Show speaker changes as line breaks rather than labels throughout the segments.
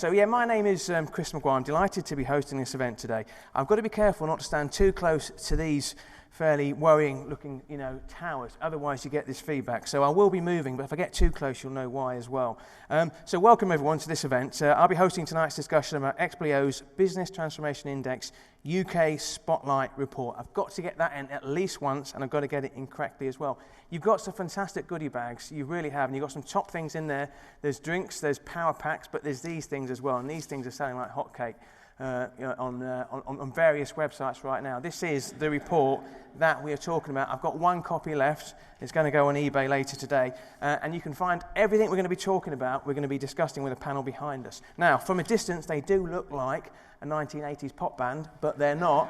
So yeah, my name is Chris Maguire. I'm delighted to be hosting this event today. I've got to be careful not to stand too close to these fairly worrying looking, towers. Otherwise you get this feedback. So I will be moving, but if I get too close, you'll know why as well. So welcome everyone to this event. I'll be hosting tonight's discussion about Expleo's Business Transformation Index UK Spotlight Report. I've got to get that in at least once, and I've got to get it in correctly as well. You've got some fantastic goodie bags, you really have, and you've got some top things in there. There's drinks, there's power packs, but there's these things as well, and these things are selling like hotcake on various websites right now. This is the report that we are talking about. I've got one copy left. It's going to go on eBay later today, and you can find everything we're going to be talking about, we're going to be discussing with a panel behind us. Now, from a distance, they do look like a 1980s pop band, but they're not.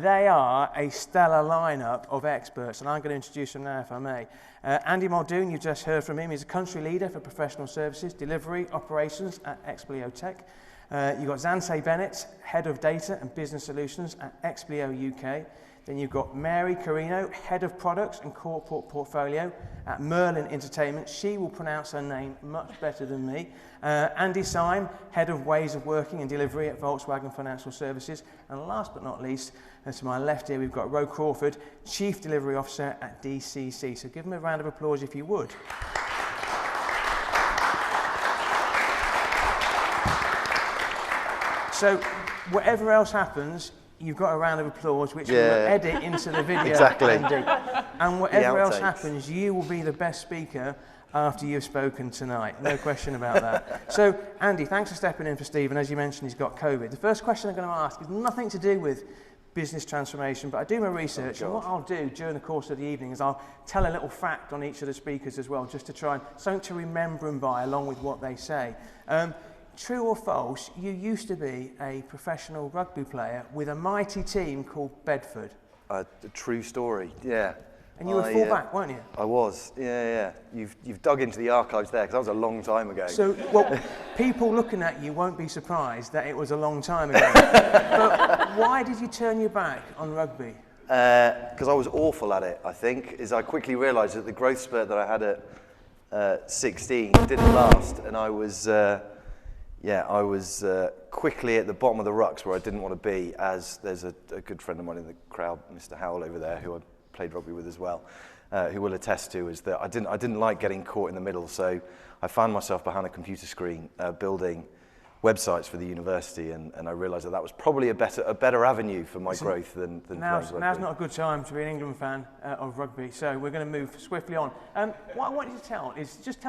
They are a stellar lineup of experts, and I'm going to introduce them now, if I may. Andy Muldoon, you just heard from him. He's a country leader for professional services, delivery, operations at Expleo Tech. You've got Xanthe Bennett, Head of Data and Business Solutions at Expleo UK. Then you've got Mary Coriano, Head of Products and Corporate Portfolio at Merlin Entertainment. She will pronounce her name much better than me. Andy Sime, Head of Ways of Working and Delivery at Volkswagen Financial Services. And last but not least, to my left here, we've got Crawford, Chief Delivery Officer at DCC. So give them a round of applause if you would. So whatever else happens, you've got a round of applause, which we'll edit into the video.
Exactly.
Andy. And whatever else happens, you will be the best speaker after you've spoken tonight. No question about that. So, Andy, thanks for stepping in for Steve. And as you mentioned, he's got COVID. The first question I'm going to ask is nothing to do with business transformation, but I do my research, and what I'll do during the course of the evening is I'll tell a little fact on each of the speakers as well, just to try and something to remember and by along with what they say. True or false, you used to be a professional rugby player with a mighty team called Bedford.
A true story, yeah.
And you were full-back, weren't you?
I was, yeah. You've dug into the archives there, because that was a long time ago.
So, well, people looking at you won't be surprised that it was a long time ago. But why did you turn your back on rugby?
Because I was awful at it, I think, is I quickly realised that the growth spurt that I had at 16 didn't last, and I was quickly at the bottom of the rucks where I didn't want to be, as there's a good friend of mine in the crowd, Mr. Howell over there, who I played rugby with as well, who will attest to, is that I didn't like getting caught in the middle, so I found myself behind a computer screen building websites for the university, and I realised that was probably a better avenue for my growth than
now's not a good time to be an England fan of rugby, so we're going to move swiftly on. What I want you to tell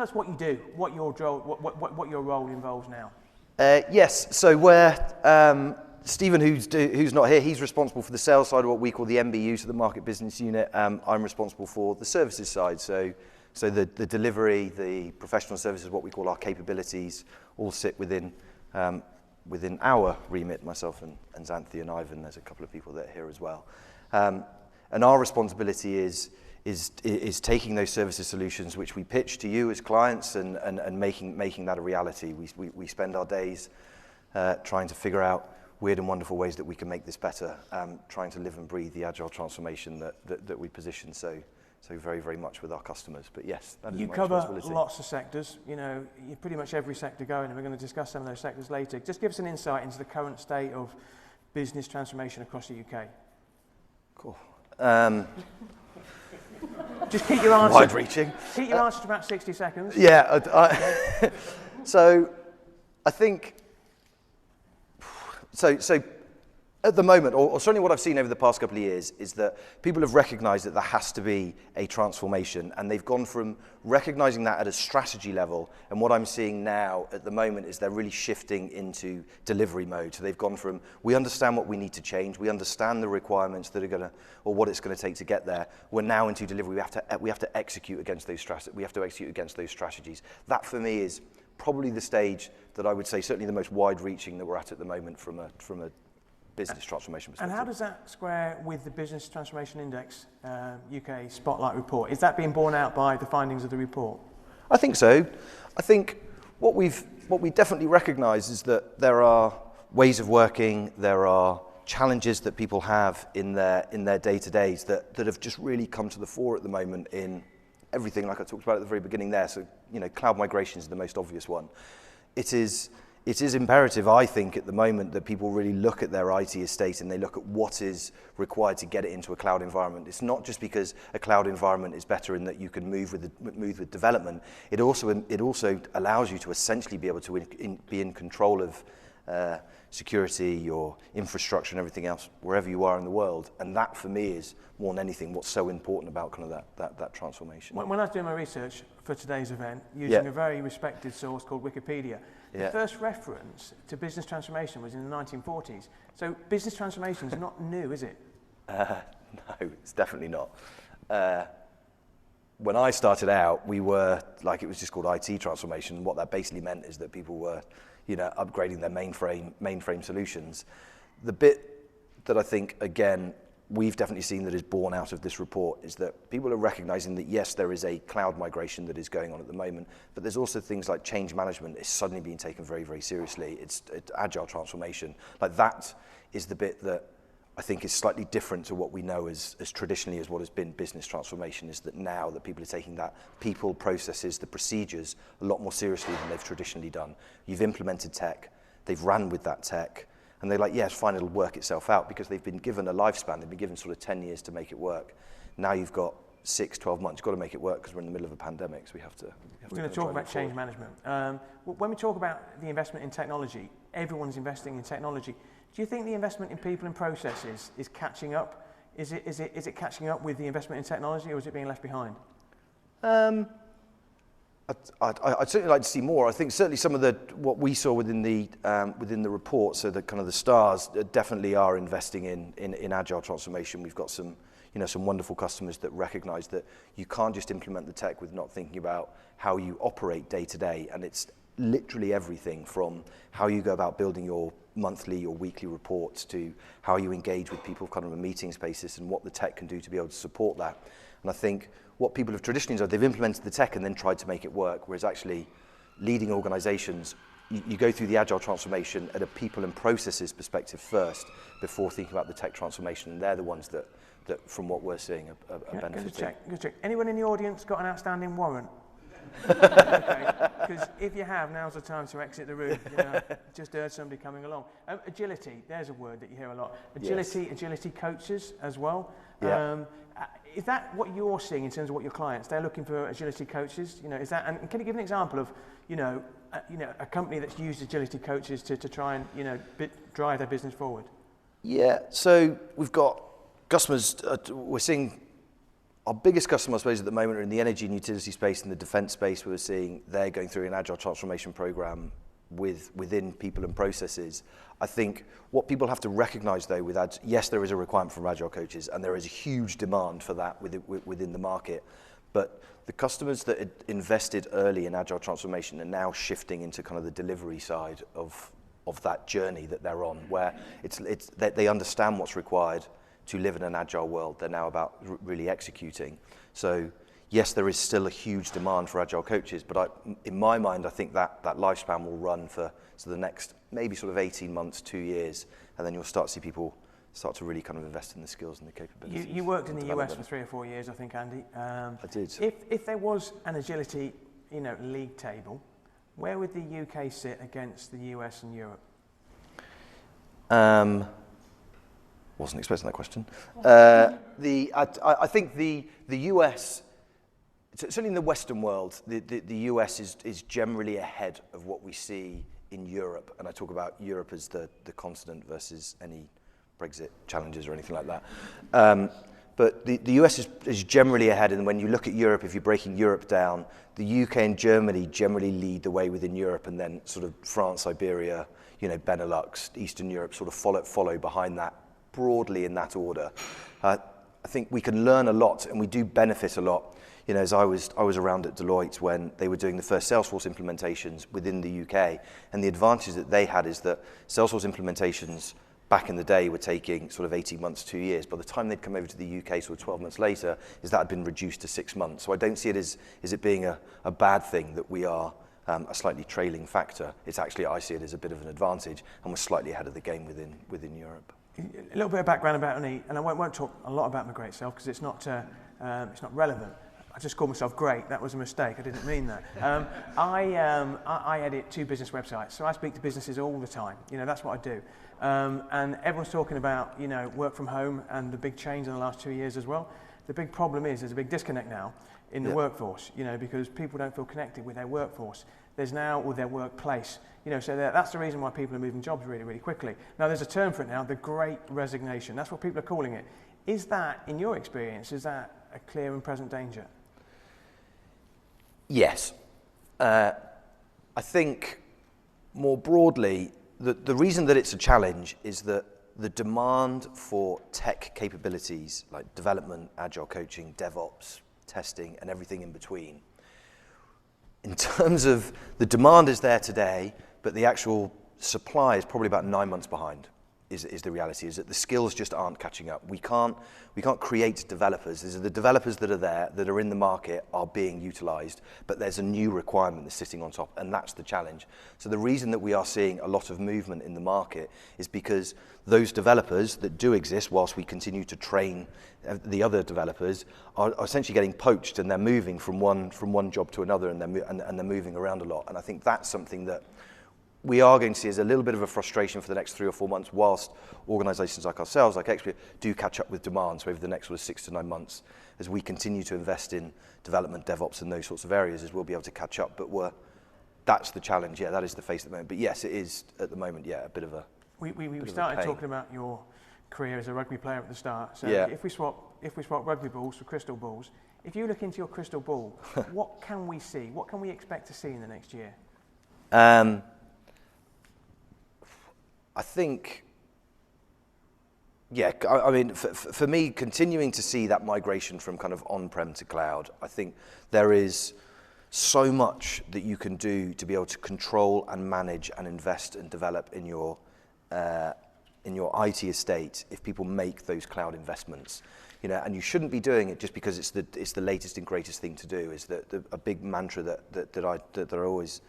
us what you do, what your role involves now.
Yes, so where Stephen, who's not here, he's responsible for the sales side of what we call the MBU, so the Market Business Unit. I'm responsible for the services side, so the delivery, the professional services, what we call our capabilities, all sit within our remit, myself and Xanthe and Ivan. There's a couple of people that are here as well. And our responsibility is taking those services solutions which we pitch to you as clients and making that a reality. We spend our days trying to figure out weird and wonderful ways that we can make this better, trying to live and breathe the agile transformation that we position so very, very much with our customers. But yes, that is my responsibility.
You cover lots of sectors, pretty much every sector going, and we're going to discuss some of those sectors later. Just give us an insight into the current state of business transformation across the UK.
Cool.
Just keep your answer
wide-reaching.
Keep your answer to about 60 seconds.
Yeah. So I think. So at the moment, or certainly what I've seen over the past couple of years, is that people have recognised that there has to be a transformation, and they've gone from recognising that at a strategy level, and what I'm seeing now at the moment is they're really shifting into delivery mode. So they've gone from, we understand what we need to change, we understand the requirements that are going to, or what it's going to take to get there. We're now into delivery. We have to execute against those strategies. That for me is probably the stage that I would say certainly the most wide-reaching that we're at the moment from a business transformation perspective.
And how does that square with the Business Transformation Index UK Spotlight report? Is that being borne out by the findings of the report?
I think so. I think what we definitely recognise is that there are ways of working, there are challenges that people have in their day-to-days that have just really come to the fore at the moment in everything, like I talked about at the very beginning there. So, cloud migration is the most obvious one. It is it is imperative, I think, at the moment that people really look at their IT estate and they look at what is required to get it into a cloud environment. It's not just because a cloud environment is better in that you can move with development. It also allows you to essentially be able to be in control of security, your infrastructure and everything else, wherever you are in the world. And that, for me, is more than anything what's so important about kind of that transformation.
When I was doing my research for today's event, using a very respected source called Wikipedia, the first reference to business transformation was in the 1940s. So business transformation is not new, is it?
No, it's definitely not. When I started out, we were, it was just called IT transformation. What that basically meant is that people were, upgrading their mainframe solutions. The bit that I think, again, we've definitely seen that is born out of this report is that people are recognizing that, yes, there is a cloud migration that is going on at the moment, but there's also things like change management is suddenly being taken very, very seriously. It's agile transformation. That is the bit that I think is slightly different to what we know as traditionally as what has been business transformation, is that now that people are taking that people, processes, the procedures a lot more seriously than they've traditionally done. You've implemented tech, they've ran with that tech, and they're like, yes, fine, it'll work itself out, because they've been given a lifespan, they've been given sort of 10 years to make it work. Now you've got 6, 12 months, you've got to make it work because we're in the middle of a pandemic, so we have to
We're going to talk about change management. When we talk about the investment in technology, everyone's investing in technology. Do you think the investment in people and processes is catching up? Is it catching up with the investment in technology, or is it being left behind?
I'd certainly like to see more. I think certainly some of what we saw within the report, so the kind of the stars definitely are investing in agile transformation. We've got some wonderful customers that recognise that you can't just implement the tech with not thinking about how you operate day to day, and it's literally everything from how you go about building your monthly or weekly reports to how you engage with people kind of a meetings basis and what the tech can do to be able to support that. And I think what people have traditionally done, they've implemented the tech and then tried to make it work, whereas actually leading organizations, you go through the agile transformation at a people and processes perspective first before thinking about the tech transformation, and they're the ones that from what we're seeing, are benefiting.
Good check. Anyone in the audience got an outstanding warrant? Okay, because if you have, now's the time to exit the room. Just heard somebody coming along. Agility, there's a word that you hear a lot. Agility coaches as well.
Yeah.
Is that what you're seeing in terms of what your clients, they're looking for agility coaches? Is that, and can you give an example of, a company that's used agility coaches to try and, drive their business forward?
Yeah, so we've got customers, we're seeing our biggest customers, I suppose, at the moment are in the energy and utility space and the defence space. We're seeing they're going through an agile transformation program within people and processes. I think what people have to recognise, though, yes, there is a requirement for agile coaches, and there is a huge demand for that within the market. But the customers that had invested early in agile transformation are now shifting into kind of the delivery side of that journey that they're on, where they understand what's required to live in an agile world. They're now about really executing. So yes, there is still a huge demand for agile coaches, but in my mind, I think that lifespan will run for the next maybe sort of 18 months, 2 years, and then you'll start to see people start to really kind of invest in the skills and the capabilities.
You worked in the US for 3 or 4 years, I think, Andy.
I did.
If there was an agility, league table, where would the UK sit against the US and Europe?
Wasn't expecting that question. I think the US, certainly in the Western world, the US is generally ahead of what we see in Europe. And I talk about Europe as the continent versus any Brexit challenges or anything like that. But the US is generally ahead. And when you look at Europe, if you're breaking Europe down, the UK and Germany generally lead the way within Europe, and then sort of France, Iberia, Benelux, Eastern Europe sort of follow behind that, broadly in that order. I think we can learn a lot, and we do benefit a lot. As I was around at Deloitte when they were doing the first Salesforce implementations within the UK, and the advantage that they had is that Salesforce implementations back in the day were taking sort of 18 months, 2 years. By the time they'd come over to the UK, sort of 12 months later, that had been reduced to 6 months. So I don't see it as it being a bad thing that we are a slightly trailing factor. It's actually, I see it as a bit of an advantage, and we're slightly ahead of the game within Europe.
A little bit of background about me, and I won't talk a lot about my great self because it's not relevant. I just called myself great. That was a mistake. I didn't mean that. I edit 2 business websites, so I speak to businesses all the time. You know, that's what I do. And everyone's talking about, you know, work from home and the big change in the last 2 years as well. The big problem is there's a big disconnect now in the workforce, you know, because people don't feel connected with their workforce. There's now with their workplace, you know, so that's the reason why people are moving jobs really, really quickly. Now, there's a term for it now, the Great Resignation. That's what people are calling it. Is that, in your experience, is that a clear and present danger?
Yes. I think more broadly, the reason that it's a challenge is that the demand for tech capabilities like development, agile coaching, DevOps, testing, and everything in between, in terms of the demand is there today, but the actual supply is probably about 9 months behind. Is the reality, is that the skills just aren't catching up. We can't create developers. There's the developers that are there, that are in the market, are being utilised, but there's a new requirement that's sitting on top, and that's the challenge. So the reason that we are seeing a lot of movement in the market is because those developers that do exist, whilst we continue to train the other developers, are essentially getting poached, and they're moving from one job to another, and they're moving around a lot. And I think that's something that we are going to see as a little bit of a frustration for the next 3 or 4 months, whilst organisations like ourselves, like Expleo, do catch up with demand. So over the next sort of 6 to 9 months, as we continue to invest in development, DevOps, and those sorts of areas, as we'll be able to catch up. But that's the challenge. Yeah, that is the face at the moment. But yes, it is at the moment. Yeah, a bit of a. We
started talking about your career as a rugby player at the start. So if we swap rugby balls for crystal balls, if you look into your crystal ball, what can we see? What can we expect to see in the next year?
I think, I mean, for me, continuing to see that migration from kind of on-prem to cloud, I think there is so much that you can do to be able to control and manage and invest and develop in your IT estate if people make those cloud investments. You know, and you shouldn't be doing it just because it's the latest and greatest thing to do. Is that a big mantra that I always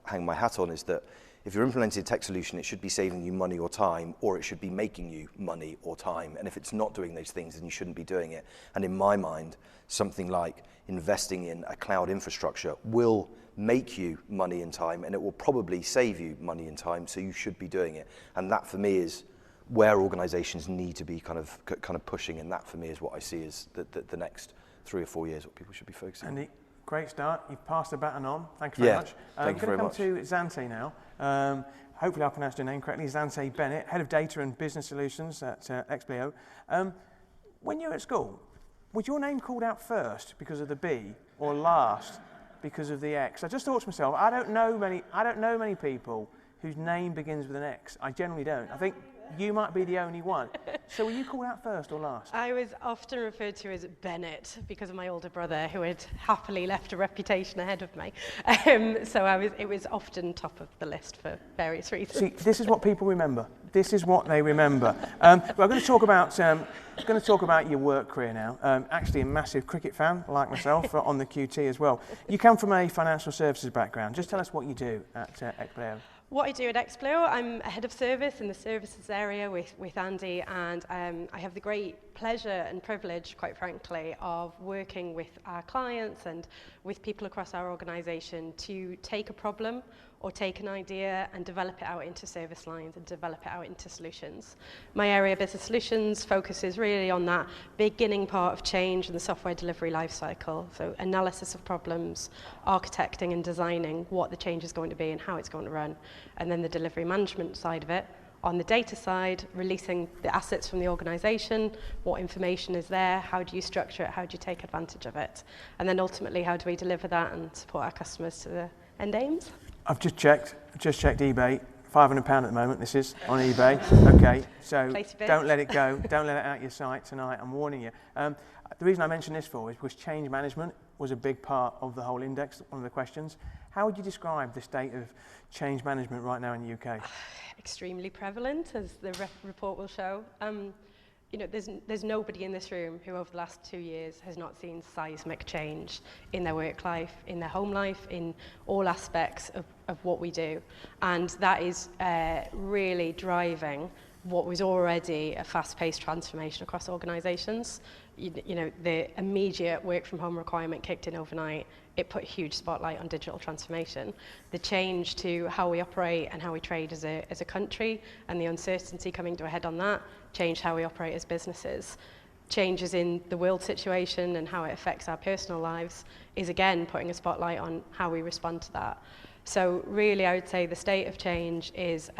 hang my hat on is that if you're implementing a tech solution, it should be saving you money or time, or it should be making you money or time. And if it's not doing those things, then you shouldn't be doing it. And in my mind, something like investing in a cloud infrastructure will make you money and time, and it will probably save you money and time, so you should be doing it. And that, for me, is where organizations need to be kind of pushing, and that, for me, is what I see as the next 3 or 4 years, what people should be focusing on.
Great start. You've passed the baton on. Thank you very much.
Thank you very much.
I'm going to come to Xanthe now. Hopefully I pronounced your name correctly. Xanthe Bennett, Head of Data and Business Solutions at Expleo. When you were at school, was your name called out first because of the B, or last because of the X? I just thought to myself, I don't know many people whose name begins with an X. I generally don't. I think you might be the only one. So were you called out first or last?
I was often referred to as Bennett because of my older brother, who had happily left a reputation ahead of me. So it was often top of the list for various reasons.
See, this is what people remember. This is what they remember. We're going to talk about your work career now. Actually, a massive cricket fan, like myself, on the QT as well. You come from a financial services background. Just tell us what you do at Expleo.
What I do at Expleo, I'm a head of service in the services area with Andy, and I have the great pleasure and privilege, quite frankly, of working with our clients and with people across our organisation to take a problem or take an idea and develop it out into service lines and develop it out into solutions. My area of business solutions focuses really on that beginning part of change in the software delivery lifecycle. So analysis of problems, architecting and designing what the change is going to be and how it's going to run, and then the delivery management side of it. On the data side, releasing the assets from the organisation, what information is there, how do you structure it, how do you take advantage of it, and then ultimately how do we deliver that and support our customers to the end aims.
I've just checked eBay, £500 at the moment, this is, on eBay. Okay, so don't let it go, don't let it out your sight tonight, I'm warning you. The reason I mentioned this for is because change management was a big part of the whole index, one of the questions. How would you describe the state of change management right now in the UK?
Extremely prevalent, as the report will show. You know, there's nobody in this room who over the last 2 years has not seen seismic change in their work life, in their home life, in all aspects of what we do. And that is really driving what was already a fast-paced transformation across organisations. You know, the immediate work from home requirement kicked in overnight. It put a huge spotlight on digital transformation. The change to how we operate and how we trade as a country, and the uncertainty coming to a head on that, changed how we operate as businesses. Changes in the world situation and how it affects our personal lives is again putting a spotlight on how we respond to that. So really, I would say the state of change is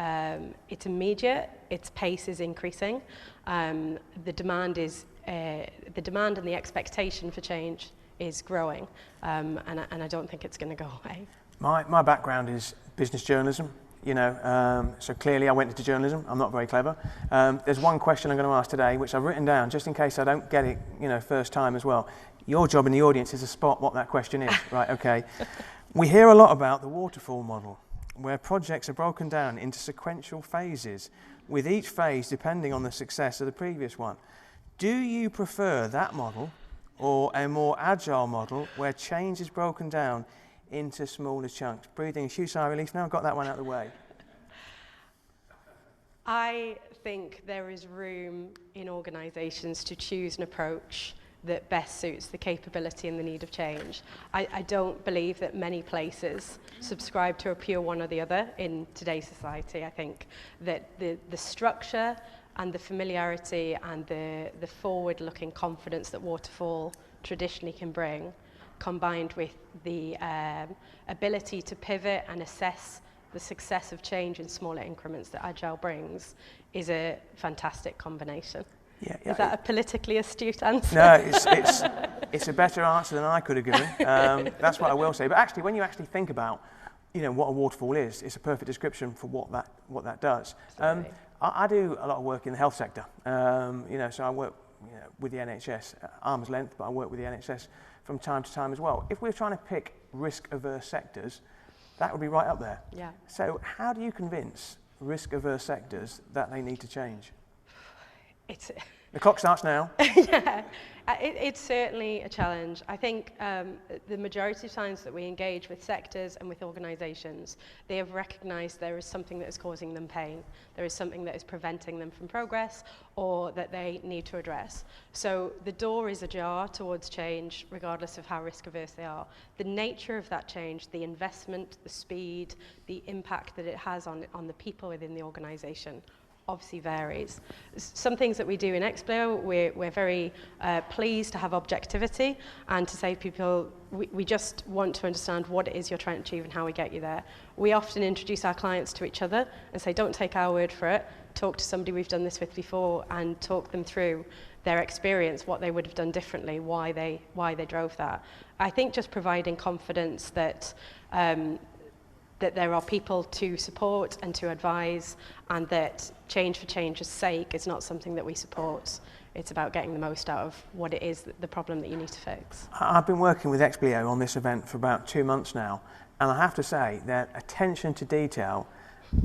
it's immediate, its pace is increasing, the demand and the expectation for change is growing, and I don't think it's going to go away.
My background is business journalism. You know, so clearly I went into journalism. I'm not very clever. There's one question I'm going to ask today, which I've written down just in case I don't get it, you know, first time as well. Your job in the audience is to spot what that question is, right? Okay. We hear a lot about the waterfall model, where projects are broken down into sequential phases, with each phase depending on the success of the previous one. Do you prefer that model or a more agile model where change is broken down into smaller chunks? Breathing a huge sigh of relief now, I've got that one out of the way.
I think there is room in organisations to choose an approach that best suits the capability and the need of change. I don't believe that many places subscribe to a pure one or the other in today's society. I think that the structure and the familiarity and the forward-looking confidence that waterfall traditionally can bring, combined with the ability to pivot and assess the success of change in smaller increments that Agile brings, is a fantastic combination.
Yeah,
is that a politically astute answer?
No, it's a better answer than I could have given. That's what I will say. But actually, when you actually think about, you know, what a waterfall is, it's a perfect description for what that does. I do a lot of work in the health sector. You know, so I work with the NHS at arm's length, but I work with the NHS from time to time as well. If we're trying to pick risk-averse sectors, that would be right up there.
Yeah.
So how do you convince risk-averse sectors that they need to change? The clock starts now.
Yeah, it's certainly a challenge. I think the majority of times that we engage with sectors and with organisations, they have recognised there is something that is causing them pain. There is something that is preventing them from progress or that they need to address. So the door is ajar towards change, regardless of how risk-averse they are. The nature of that change, the investment, the speed, the impact that it has on the people within the organisation obviously varies. Some things that we do in Expleo, we're very pleased to have objectivity and to say to people, we just want to understand what it is you're trying to achieve and how we get you there. We often introduce our clients to each other and say, don't take our word for it, talk to somebody we've done this with before and talk them through their experience, what they would have done differently, why they drove that. I think just providing confidence that that there are people to support and to advise, and that change for change's sake is not something that we support. It's about getting the most out of what it is, the problem that you need to fix.
I've been working with Expleo on this event for about 2 months now, and I have to say their attention to detail,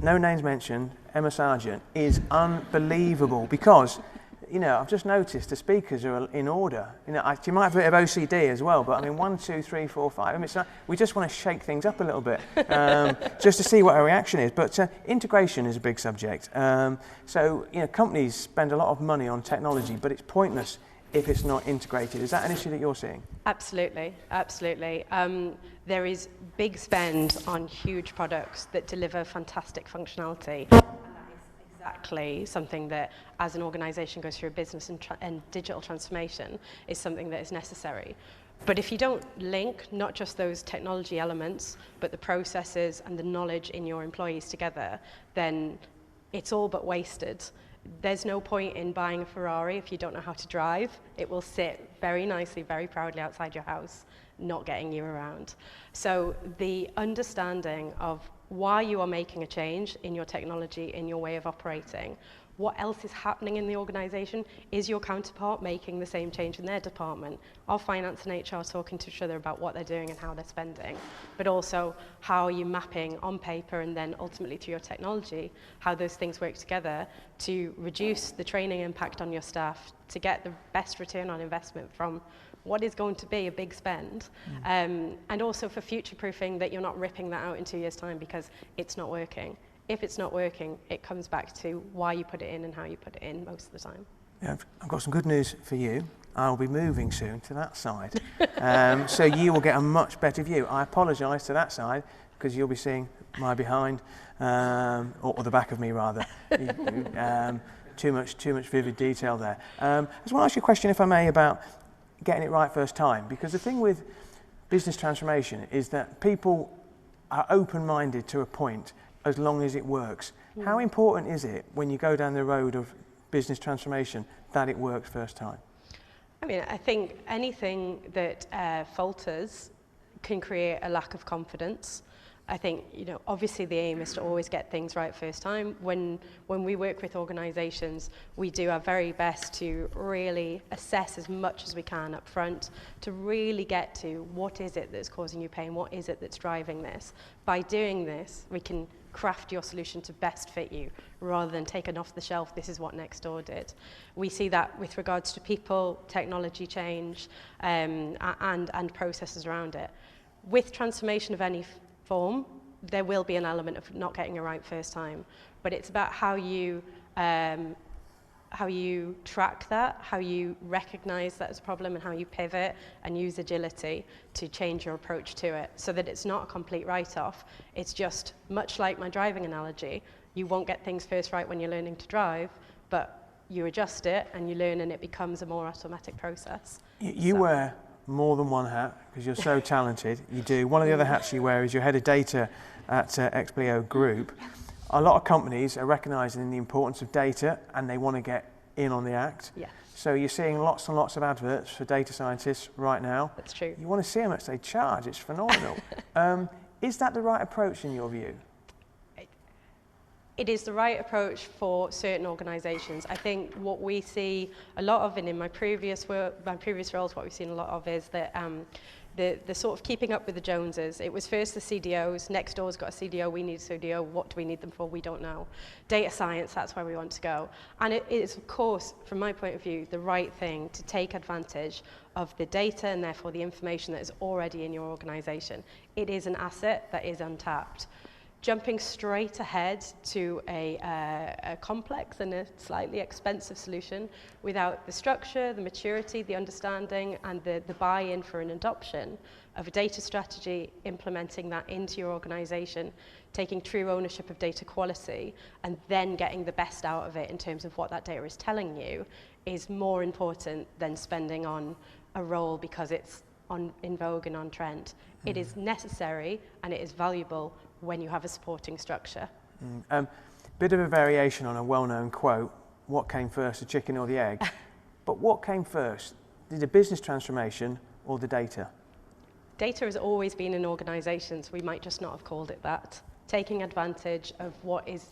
no names mentioned, Emma Sargent, is unbelievable because, you know, I've just noticed the speakers are in order. You know, you might have a bit of OCD as well, but I mean, 1, 2, 3, 4, 5. I mean, we just want to shake things up a little bit just to see what our reaction is. But integration is a big subject. So, you know, companies spend a lot of money on technology, but it's pointless if it's not integrated. Is that an issue that you're seeing?
Absolutely, absolutely. There is big spend on huge products that deliver fantastic functionality. Exactly something that, as an organisation goes through a business and digital transformation, is something that is necessary. But if you don't link not just those technology elements, but the processes and the knowledge in your employees together, then it's all but wasted. There's no point in buying a Ferrari if you don't know how to drive. It will sit very nicely, very proudly outside your house, not getting you around. So the understanding of why you are making a change in your technology, in your way of operating, what else is happening in the organisation, is your counterpart making the same change in their department? Are finance and HR talking to each other about what they're doing and how they're spending? But also, how are you mapping on paper and then ultimately through your technology, how those things work together to reduce the training impact on your staff, to get the best return on investment from what is going to be a big spend, and also for future-proofing that you're not ripping that out in 2 years' time because it's not working. if it's not working, it comes back to why you put it in and how you put it in most of the time.
Yeah, I've got some good news for you. I'll be moving soon to that side. So you will get a much better view. I apologise to that side because you'll be seeing my behind, or the back of me rather. Too much vivid detail there. I just want to ask you a question, if I may, about getting it right first time, because the thing with business transformation is that people are open-minded to a point as long as it works. How important is it when you go down the road of business transformation that it works first time?
I mean, I think anything that falters can create a lack of confidence. I think, obviously the aim is to always get things right first time. When we work with organisations, we do our very best to really assess as much as we can up front to really get to what is it that's causing you pain, what is it that's driving this. By doing this, we can craft your solution to best fit you rather than take it off the shelf, this is what Nextdoor did. We see that with regards to people, technology change, and processes around it. With transformation of any form, there will be an element of not getting it right first time, but it's about how you track that, how you recognize that as a problem, and how you pivot and use agility to change your approach to it so that it's not a complete write-off. It's just much like my driving analogy. You won't get things first right when you're learning to drive, but you adjust it and you learn and it becomes a more automatic process.
You wear more than one hat because you're so talented. You do. One of the other hats you wear is you're head of data at Expleo Group. A lot of companies are recognising the importance of data and they want to get in on the act.
Yeah.
So you're seeing lots and lots of adverts for data scientists right now.
That's true.
You want to see how much they charge. It's phenomenal. Is that the right approach in your view?
It is the right approach for certain organisations. I think what we see a lot of, and in my previous roles, what we've seen a lot of is that the sort of keeping up with the Joneses. It was first the CDOs, Nextdoor's got a CDO, we need a CDO, what do we need them for? We don't know. Data science, that's where we want to go. And it is, of course, from my point of view, the right thing to take advantage of the data and therefore the information that is already in your organisation. It is an asset that is untapped. Jumping straight ahead to a complex and a slightly expensive solution without the structure, the maturity, the understanding, and the buy-in for an adoption of a data strategy, implementing that into your organization, taking true ownership of data quality, and then getting the best out of it in terms of what that data is telling you is more important than spending on a role because it's in vogue and on trend. It is necessary and it is valuable when you have a supporting structure.
Bit of a variation on a well-known quote, what came first, the chicken or the egg? But what came first, the business transformation or the data?
Data has always been in organisations, we might just not have called it that. Taking advantage of what is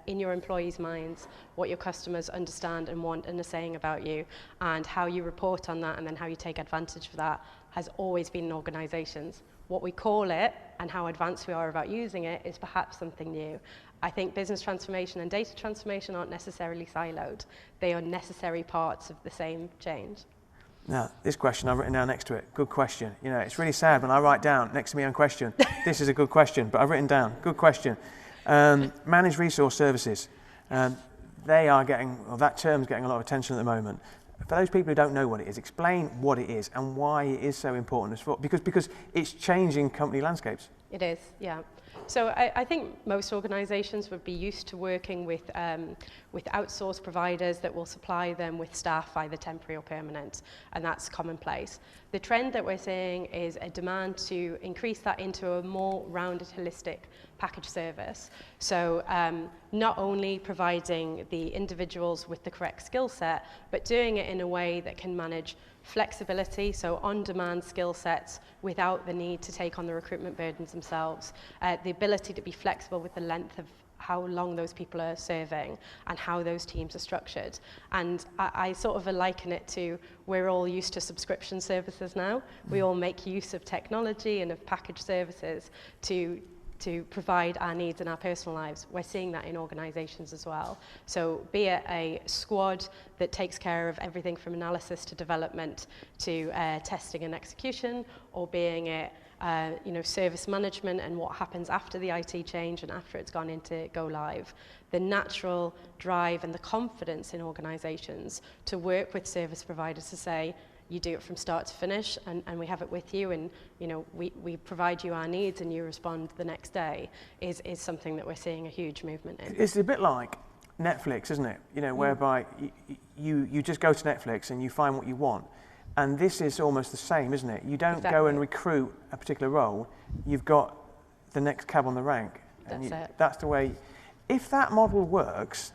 in your employees' minds, what your customers understand and want and are saying about you, and how you report on that and then how you take advantage of that has always been in organisations. What we call it and how advanced we are about using it is perhaps something new. I think business transformation and data transformation aren't necessarily siloed. They are necessary parts of the same change.
Now, this question I've written down next to it. Good question. You know, it's really sad when I write down next to me on question, this is a good question, but I've written down, good question. Managed resource services. They are getting, well, that term's getting a lot of attention at the moment. For those people who don't know what it is, explain what it is and why it is so important. Because it's changing company landscapes.
It is, yeah. So I think most organisations would be used to working with outsourced providers that will supply them with staff, either temporary or permanent, and that's commonplace. The trend that we're seeing is a demand to increase that into a more rounded, holistic package service. So not only providing the individuals with the correct skill set, but doing it in a way that can manage flexibility, so on-demand skill sets without the need to take on the recruitment burdens themselves, the ability to be flexible with the length of how long those people are serving and how those teams are structured. And I sort of liken it to, we're all used to subscription services now. We all make use of technology and of packaged services to provide our needs in our personal lives. We're seeing that in organisations as well. So be it a squad that takes care of everything from analysis to development to testing and execution, or being it you know, service management and what happens after the IT change and after it's gone into go live. The natural drive and the confidence in organisations to work with service providers to say, you do it from start to finish, and we have it with you, and you know, we provide you our needs and you respond the next day, is something that we're seeing a huge movement in.
It's a bit like Netflix, isn't it? You know, whereby you just go to Netflix and you find what you want. And this is almost the same, isn't it? You don't go and recruit a particular role, you've got the next cab on the rank. That's the way. If that model works,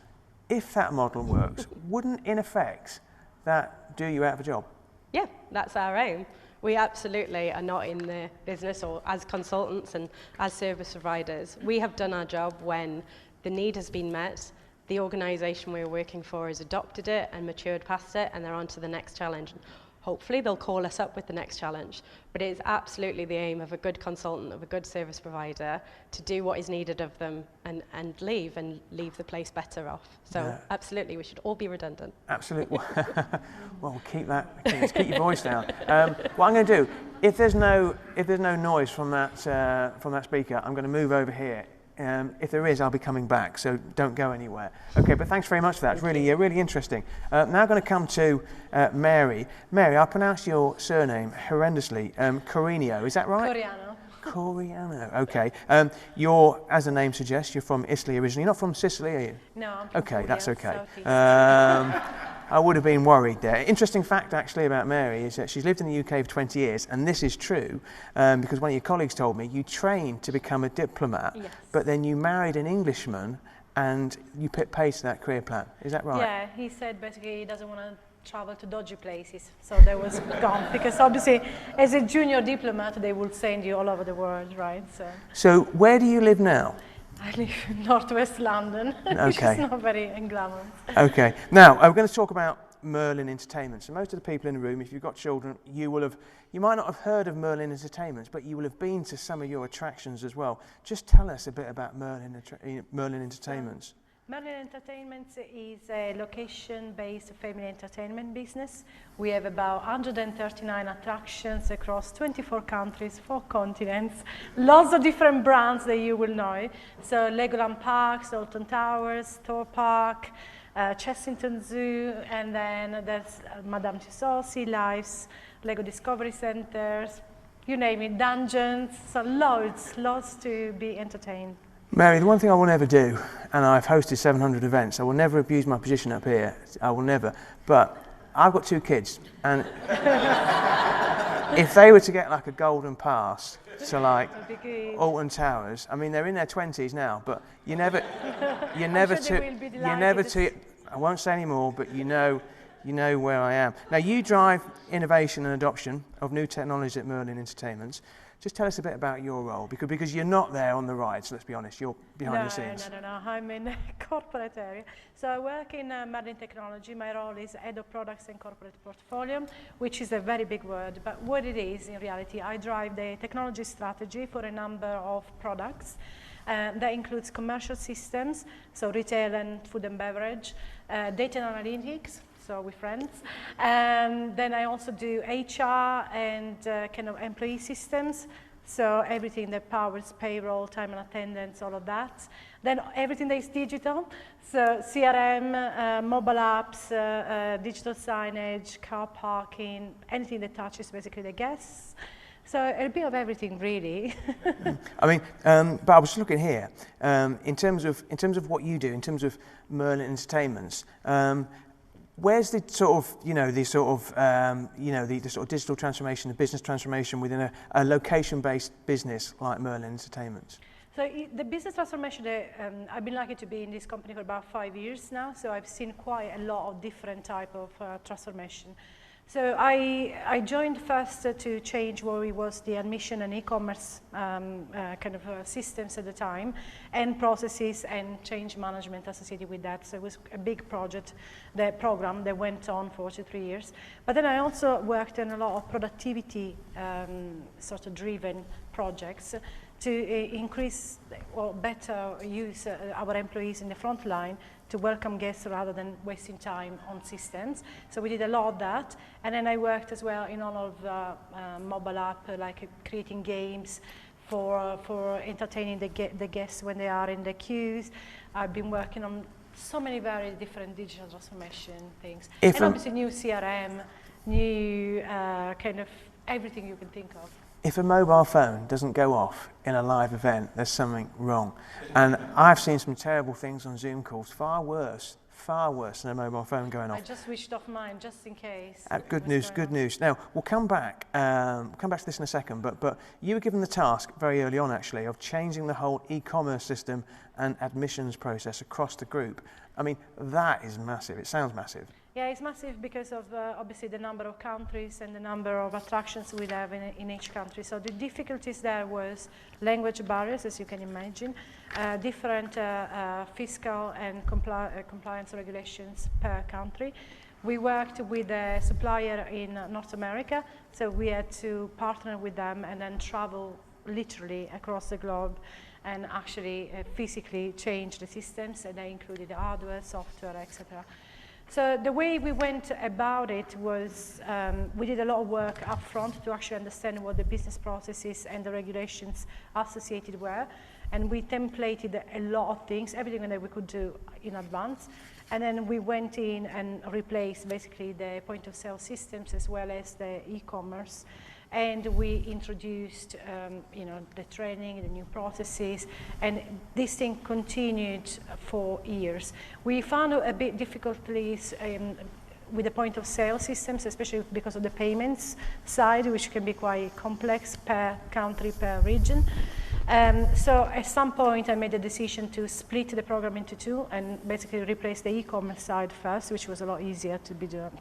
wouldn't in effect that do you out of a job?
Yeah, that's our aim. We absolutely are not in the business, or as consultants and as service providers. We have done our job when the need has been met, the organisation we're working for has adopted it and matured past it, and they're on to the next challenge. Hopefully they'll call us up with the next challenge. But it's absolutely the aim of a good consultant, of a good service provider, to do what is needed of them and leave the place better off. So absolutely, we should all be redundant.
Absolutely. Well, keep your voice down. What I'm going to do, if there's no noise from that speaker, I'm going to move over here. If there is, I'll be coming back, so don't go anywhere. Okay, but thanks very much for that. It's really, really interesting. Now I'm going to come to Mary. Mary, I pronounced your surname horrendously. Coriano, is that right?
Coriano.
Coriano, okay. You're, as the name suggests, you're from Italy originally. You're not from Sicily, are you?
No, I'm from
Okay, that's okay.
Southeast.
I would have been worried there. Interesting fact, actually, about Mary is that she's lived in the UK for 20 years, and this is true because one of your colleagues told me you trained to become a diplomat,
yes.
but then you married an Englishman and you put pace to that career plan. Is that right?
Yeah, he said basically he doesn't want to travel to dodgy places, so that was gone. Because obviously, as a junior diplomat, they will send you all over the world, right?
So where do you live now?
I live in northwest London, which is not very glamorous.
Okay. Now, we're going to talk about Merlin Entertainment. So most of the people in the room, if you've got children, you might not have heard of Merlin Entertainment, but you will have been to some of your attractions as well. Just tell us a bit about Merlin Entertainment.
Merlin Entertainment is a location-based family entertainment business. We have about 139 attractions across 24 countries, 4 continents, lots of different brands that you will know. So Legoland Parks, Alton Towers, Thor Park, Chessington Zoo, and then there's Madame Tussauds, Lives, Lego Discovery Centres, you name it, dungeons, so lots to be entertained.
Mary, the one thing I will never do, and I've hosted 700 events, I will never abuse my position up here, I will never, but I've got 2 kids, and if they were to get like a golden pass to like Alton Towers, I mean they're in their 20s now, but you never I won't say any more, but you know where I am. Now you drive innovation and adoption of new technologies at Merlin Entertainment. Just tell us a bit about your role, because you're not there on the rides, let's be honest, you're behind the scenes.
No, I'm in the corporate area. So I work in Merlin Technology. My role is Head of Products and Corporate Portfolio, which is a very big word, but what it is in reality, I drive the technology strategy for a number of products. That includes commercial systems, so retail and food and beverage, data analytics, so we're friends. And then I also do HR and kind of employee systems, so everything that powers payroll, time and attendance, all of that. Then everything that is digital, so CRM, mobile apps, digital signage, car parking, anything that touches basically the guests. So a bit of everything, really.
I mean, but I was looking here in terms of what you do, in terms of Merlin Entertainment. Where's the sort of, the sort of digital transformation, the business transformation within a location-based business like Merlin Entertainment?
So the business transformation, I've been lucky to be in this company for about 5 years now, so I've seen quite a lot of different type of transformation. So I joined first to change what was the admission and e-commerce systems at the time, and processes and change management associated with that. So it was a big program that went on for 2 to 3 years. But then I also worked on a lot of productivity sort of driven projects to increase or better use our employees in the front line to welcome guests rather than wasting time on systems. So we did a lot of that. And then I worked as well in all of the mobile app, like creating games for entertaining the guests when they are in the queues. I've been working on so many very different digital transformation things. And obviously new CRM, new kind of everything you can think of.
If a mobile phone doesn't go off in a live event, there's something wrong. And I've seen some terrible things on Zoom calls, far worse than a mobile phone going off.
I just switched off mine just in case.
Good news. Now, we'll come back to this in a second, but you were given the task very early on, actually, of changing the whole e-commerce system and admissions process across the group. I mean, that is massive. It sounds massive.
Yeah, it's massive because of obviously the number of countries and the number of attractions we have in each country. So the difficulties there was language barriers, as you can imagine, different fiscal and compliance regulations per country. We worked with a supplier in North America, so we had to partner with them and then travel literally across the globe and actually physically change the systems, and they included the hardware, software, etc. So the way we went about it was we did a lot of work up front to actually understand what the business processes and the regulations associated were. And we templated a lot of things, everything that we could do in advance. And then we went in and replaced basically the point of sale systems as well as the e-commerce. And we introduced, the training, the new processes, and this thing continued for years. We found a bit difficulties with the point of sale systems, especially because of the payments side, which can be quite complex per country, per region. So at some point I made the decision to split the program into two and basically replace the e-commerce side first, which was a lot easier to be done,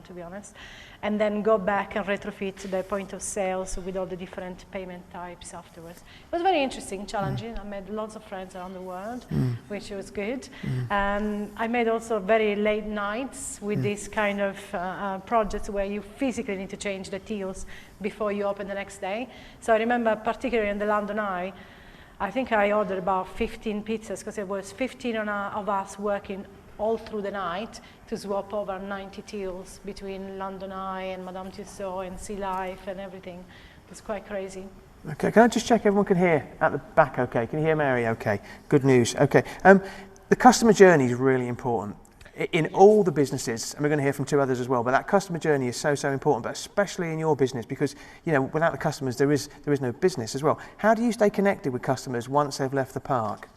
to be honest, and then go back and retrofit the point of sales with all the different payment types afterwards. It was very interesting, challenging. I made lots of friends around the world, which was good. I made also very late nights with this kind of projects where you physically need to change the tills before you open the next day. So I remember particularly in the London Eye, I think I ordered about 15 pizzas because there was 15 of us working all through the night to swap over 90 tills between London Eye and Madame Tussauds and Sea Life and everything. It was quite crazy.
Okay, can I just check everyone can hear at the back okay? Can you hear Mary okay? Good news, okay. The customer journey is really important in all the businesses, and we're going to hear from two others as well, but that customer journey is so important, but especially in your business, because without the customers there is no business as well. How do you stay connected with customers once they've left the park?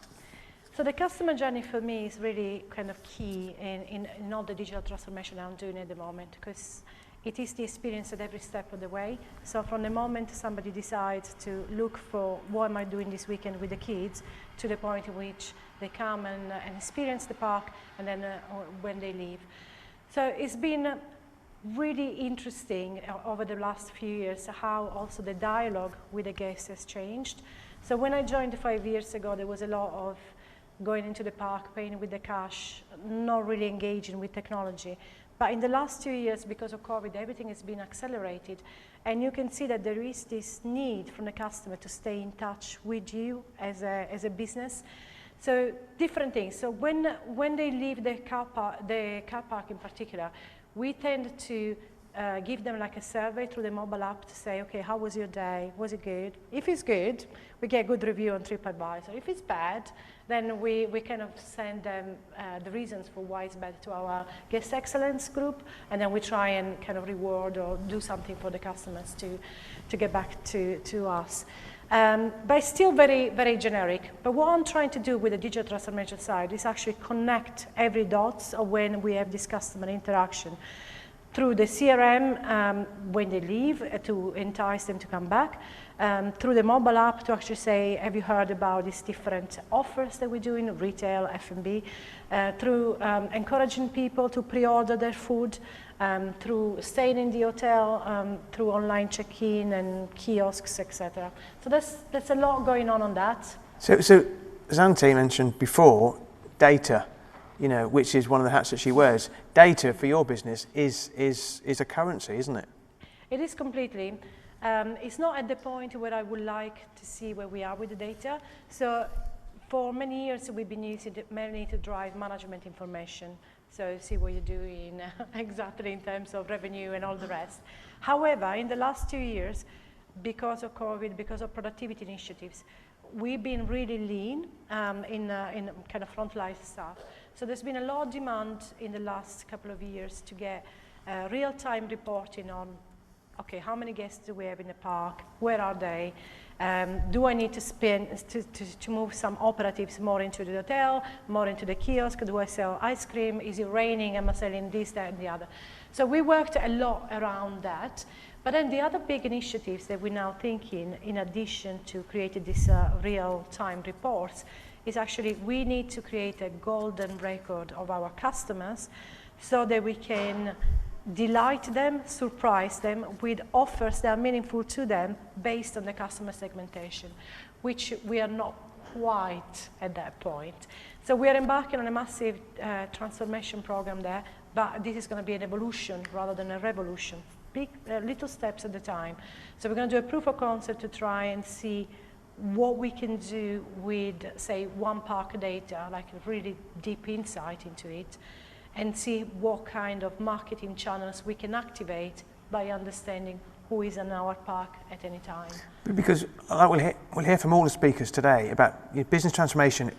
So the customer journey for me is really kind of key in all the digital transformation I'm doing at the moment, because it is the experience at every step of the way. So from the moment somebody decides to look for what am I doing this weekend with the kids, to the point in which they come and experience the park, and then when they leave. So it's been really interesting over the last few years how also the dialogue with the guests has changed. So when I joined 5 years ago, there was a lot of going into the park, paying with the cash, not really engaging with technology. But in the last 2 years, because of COVID, everything has been accelerated. And you can see that there is this need from the customer to stay in touch with you as a business. So different things. So when they leave the car park in particular, we tend to give them like a survey through the mobile app to say, okay, how was your day? Was it good? If it's good, we get a good review on TripAdvisor. If it's bad, then we kind of send them the reasons for why it's bad to our guest excellence group, and then we try and kind of reward or do something for the customers to get back to us. But it's still very, very generic. But what I'm trying to do with the digital transformation side is actually connect every dots of when we have this customer interaction. Through the CRM when they leave to entice them to come back, through the mobile app to actually say, have you heard about these different offers that we do in retail, F&B, through encouraging people to pre-order their food, through staying in the hotel, through online check-in and kiosks, etc. So there's a lot going on that.
So Xanthe mentioned before data, which is one of the hats that she wears. Data for your business is a currency, isn't it?
It is completely. It's not at the point where I would like to see where we are with the data. So for many years, we've been using Merlin to drive management information. So see what you're doing exactly in terms of revenue and all the rest. However, in the last 2 years, because of COVID, because of productivity initiatives, we've been really lean in kind of frontline stuff. So there's been a lot of demand in the last couple of years to get real-time reporting on, okay, how many guests do we have in the park? Where are they? Do I need to spend to move some operatives more into the hotel, more into the kiosk? Do I sell ice cream? Is it raining? Am I selling this, that, and the other? So we worked a lot around that. But then the other big initiatives that we're now thinking, in addition to creating these real-time reports, is actually we need to create a golden record of our customers so that we can delight them, surprise them with offers that are meaningful to them based on the customer segmentation, which we are not quite at that point. So we are embarking on a massive transformation program there, but this is going to be an evolution rather than a revolution. Big, little steps at a time. So we're going to do a proof of concept to try and see what we can do with, say, one park data, like a really deep insight into it, and see what kind of marketing channels we can activate by understanding who is in our park at any time.
Because we'll hear from all the speakers today about business transformation.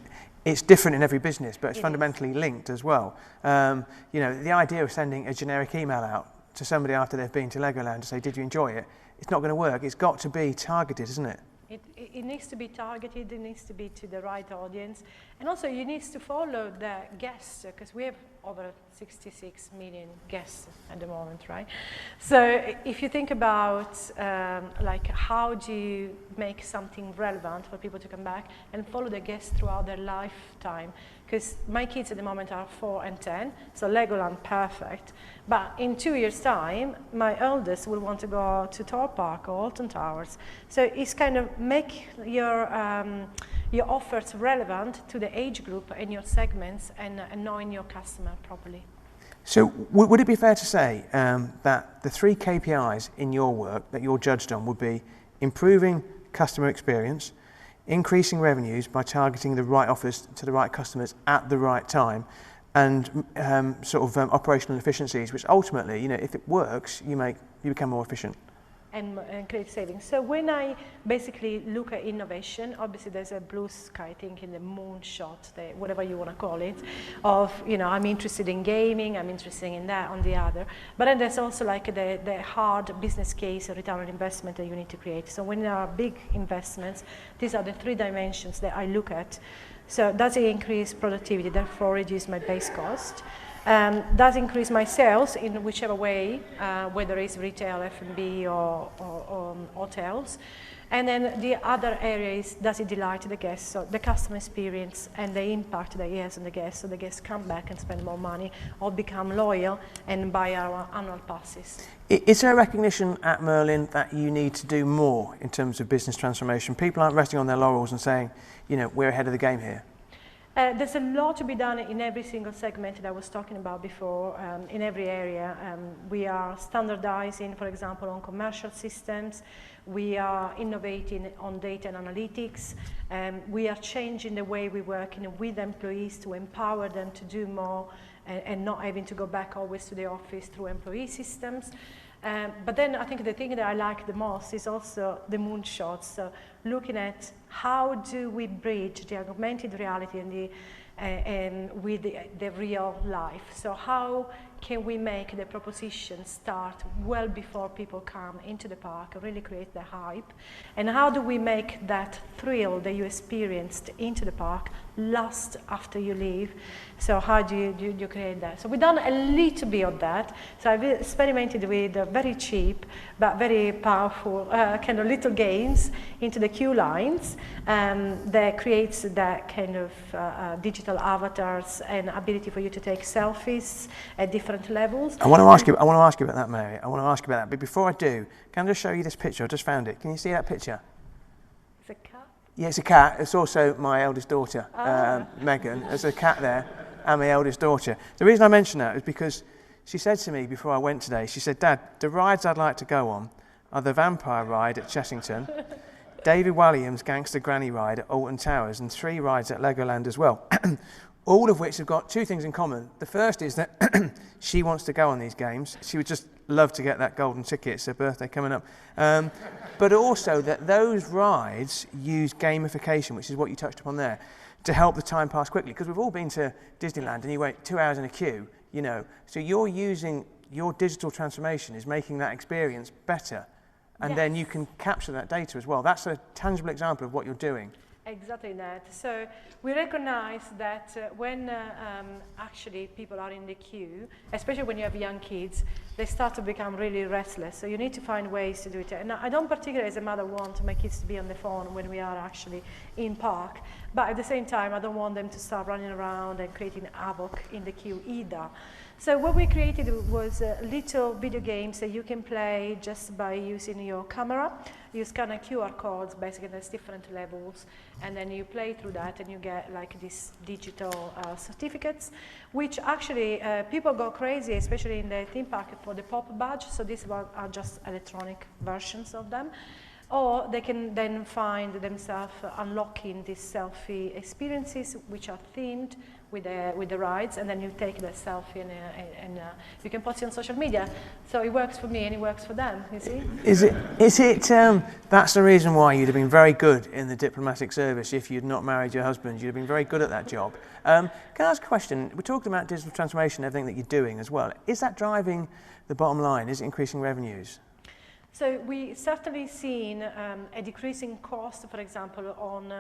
It's different in every business, but it's fundamentally linked as well. You know, the idea of sending a generic email out to somebody after they've been to Legoland to say, did you enjoy it? It's not going to work. It's got to be targeted, isn't it?
It needs to be targeted, it needs to be to the right audience. And also you need to follow the guests, because we have over 66 million guests at the moment, right? So if you think about like how do you make something relevant for people to come back and follow the guests throughout their lifetime, because my kids at the moment are 4 and 10, so Legoland, perfect. But in 2 years' time, my eldest will want to go to Tor Park or Alton Towers. So it's kind of make your offers relevant to the age group and your segments and knowing your customer properly.
So would it be fair to say that the 3 KPIs in your work that you're judged on would be improving customer experience, increasing revenues by targeting the right offers to the right customers at the right time, and operational efficiencies, which ultimately, you know, if it works, you become more efficient. And
create savings. So when I basically look at innovation, obviously there's a blue sky thinking, the moonshot, whatever you want to call it, of, you know, I'm interested in gaming, I'm interested in that, on the other. But then there's also like the hard business case, return on investment that you need to create. So when there are big investments, these are the 3 dimensions that I look at. So does it increase productivity, therefore reduce my base cost? Does increase my sales in whichever way, whether it's retail, F&B, or hotels. And then the other area is, does it delight the guests? So the customer experience and the impact that it has on the guests, so the guests come back and spend more money or become loyal and buy our annual passes.
Is there a recognition at Merlin that you need to do more in terms of business transformation? People aren't resting on their laurels and saying, you know, we're ahead of the game here.
There's a lot to be done in every single segment that I was talking about before, in every area. We are standardizing, for example, on commercial systems. We are innovating on data and analytics. We are changing the way we work with employees to empower them to do more and not having to go back always to the office through employee systems. But then I think the thing that I like the most is also the moonshots. So looking at how do we bridge the augmented reality and with the real life. So how can we make the proposition start well before people come into the park and really create the hype? And how do we make that thrill that you experienced into the park last after you leave? So how do you create that? So we've done a little bit of that. So I've experimented with very cheap but very powerful kind of little games into the queue lines that creates that kind of digital avatars and ability for you to take selfies at different levels.
I want to ask you about that, Mary. I want to ask you about that. But before I do, can I just show you this picture? I just found it. Can you see that picture?
It's a cat?
Yeah, it's a cat. It's also my eldest daughter, Megan. There's a cat there and my eldest daughter. The reason I mention that is because she said to me before I went today, she said, Dad, the rides I'd like to go on are the Vampire Ride at Chessington, David Walliam's Gangster Granny Ride at Alton Towers, and 3 rides at Legoland as well. All of which have got 2 things in common. The first is that she wants to go on these games. She would just love to get that golden ticket. It's her birthday coming up. But also that those rides use gamification, which is what you touched upon there, to help the time pass quickly. Because we've all been to Disneyland and you wait 2 hours in a queue, you know. So you're using your digital transformation is making that experience better. And then you can capture that data as well. That's a tangible example of what you're doing.
Exactly that. So we recognize that when actually people are in the queue, especially when you have young kids, they start to become really restless. So you need to find ways to do it. And I don't particularly, as a mother, want my kids to be on the phone when we are actually in park. But at the same time, I don't want them to start running around and creating havoc in the queue either. So what we created was little video games that you can play just by using your camera. You scan a QR codes, basically there's different levels, and then you play through that and you get like these digital certificates, which actually people go crazy, especially in the theme park, for the pop badge. So these are just electronic versions of them. Or they can then find themselves unlocking these selfie experiences, which are themed with the rides, and then you take that selfie and you can post it on social media. So it works for me and it works for them, you see? Is
it that's the reason why you'd have been very good in the diplomatic service if you'd not married your husband. You'd have been very good at that job. Can I ask a question? We're talking about digital transformation, everything that you're doing as well. Is that driving the bottom line? Is it increasing revenues?
So we certainly seen a decreasing cost, for example, on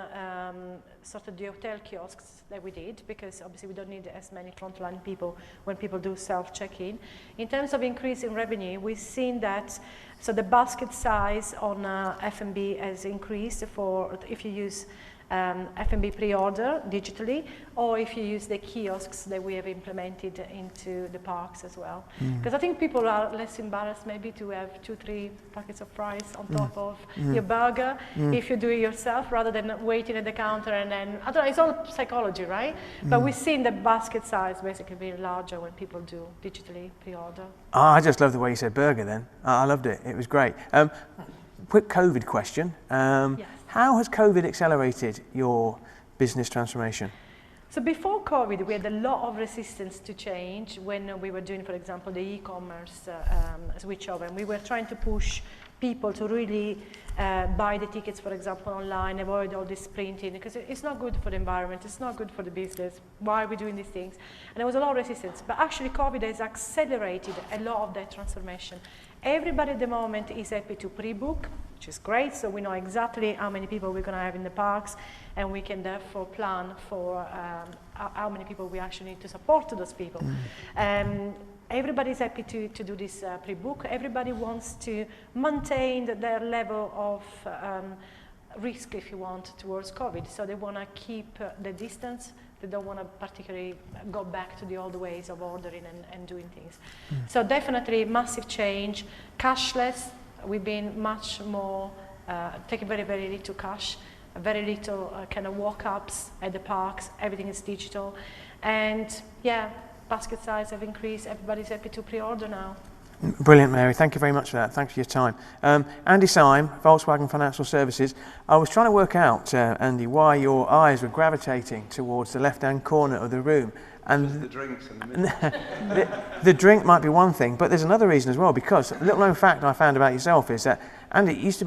sort of the hotel kiosks that we did, because obviously we don't need as many frontline people when people do self-check-in. In terms of increasing revenue, we've seen that, so the basket size on F&B has increased for if you use F&B pre-order digitally, or if you use the kiosks that we have implemented into the parks as well. Because I think people are less embarrassed maybe to have 2-3 packets of fries on top of your burger if you do it yourself, rather than waiting at the counter and then, I don't know, it's all psychology, right? But we've seen the basket size basically being larger when people do digitally pre-order.
Oh, I just love the way you said burger then. I loved it. It was great. Quick COVID question.
Yes.
How has COVID accelerated your business transformation?
So before COVID, we had a lot of resistance to change when we were doing, for example, the e-commerce switchover. And we were trying to push people to really buy the tickets, for example, online, avoid all this printing, because it's not good for the environment, it's not good for the business. Why are we doing these things? And there was a lot of resistance. But actually, COVID has accelerated a lot of that transformation. Everybody at the moment is happy to pre-book, which is great, so we know exactly how many people we're going to have in the parks, and we can therefore plan for how many people we actually need to support those people. Everybody's happy to do this pre-book. Everybody wants to maintain their level of risk, if you want, towards COVID. So they want to keep the distance. They don't want to particularly go back to the old ways of ordering and doing things. So definitely massive change. Cashless, we've been much more, taking very, very little cash, very little kind of walk-ups at the parks. Everything is digital. And yeah, basket size have increased. Everybody's happy to pre-order now.
Brilliant, Mary. Thank you very much for that. Thanks for your time. Andy Sime, Volkswagen Financial Services. I was trying to work out, Andy, why your eyes were gravitating towards the left-hand corner of the room. And
the drinks in the middle.
the drink might be one thing, but there's another reason as well, because a little known fact I found about yourself is that, Andy, you used to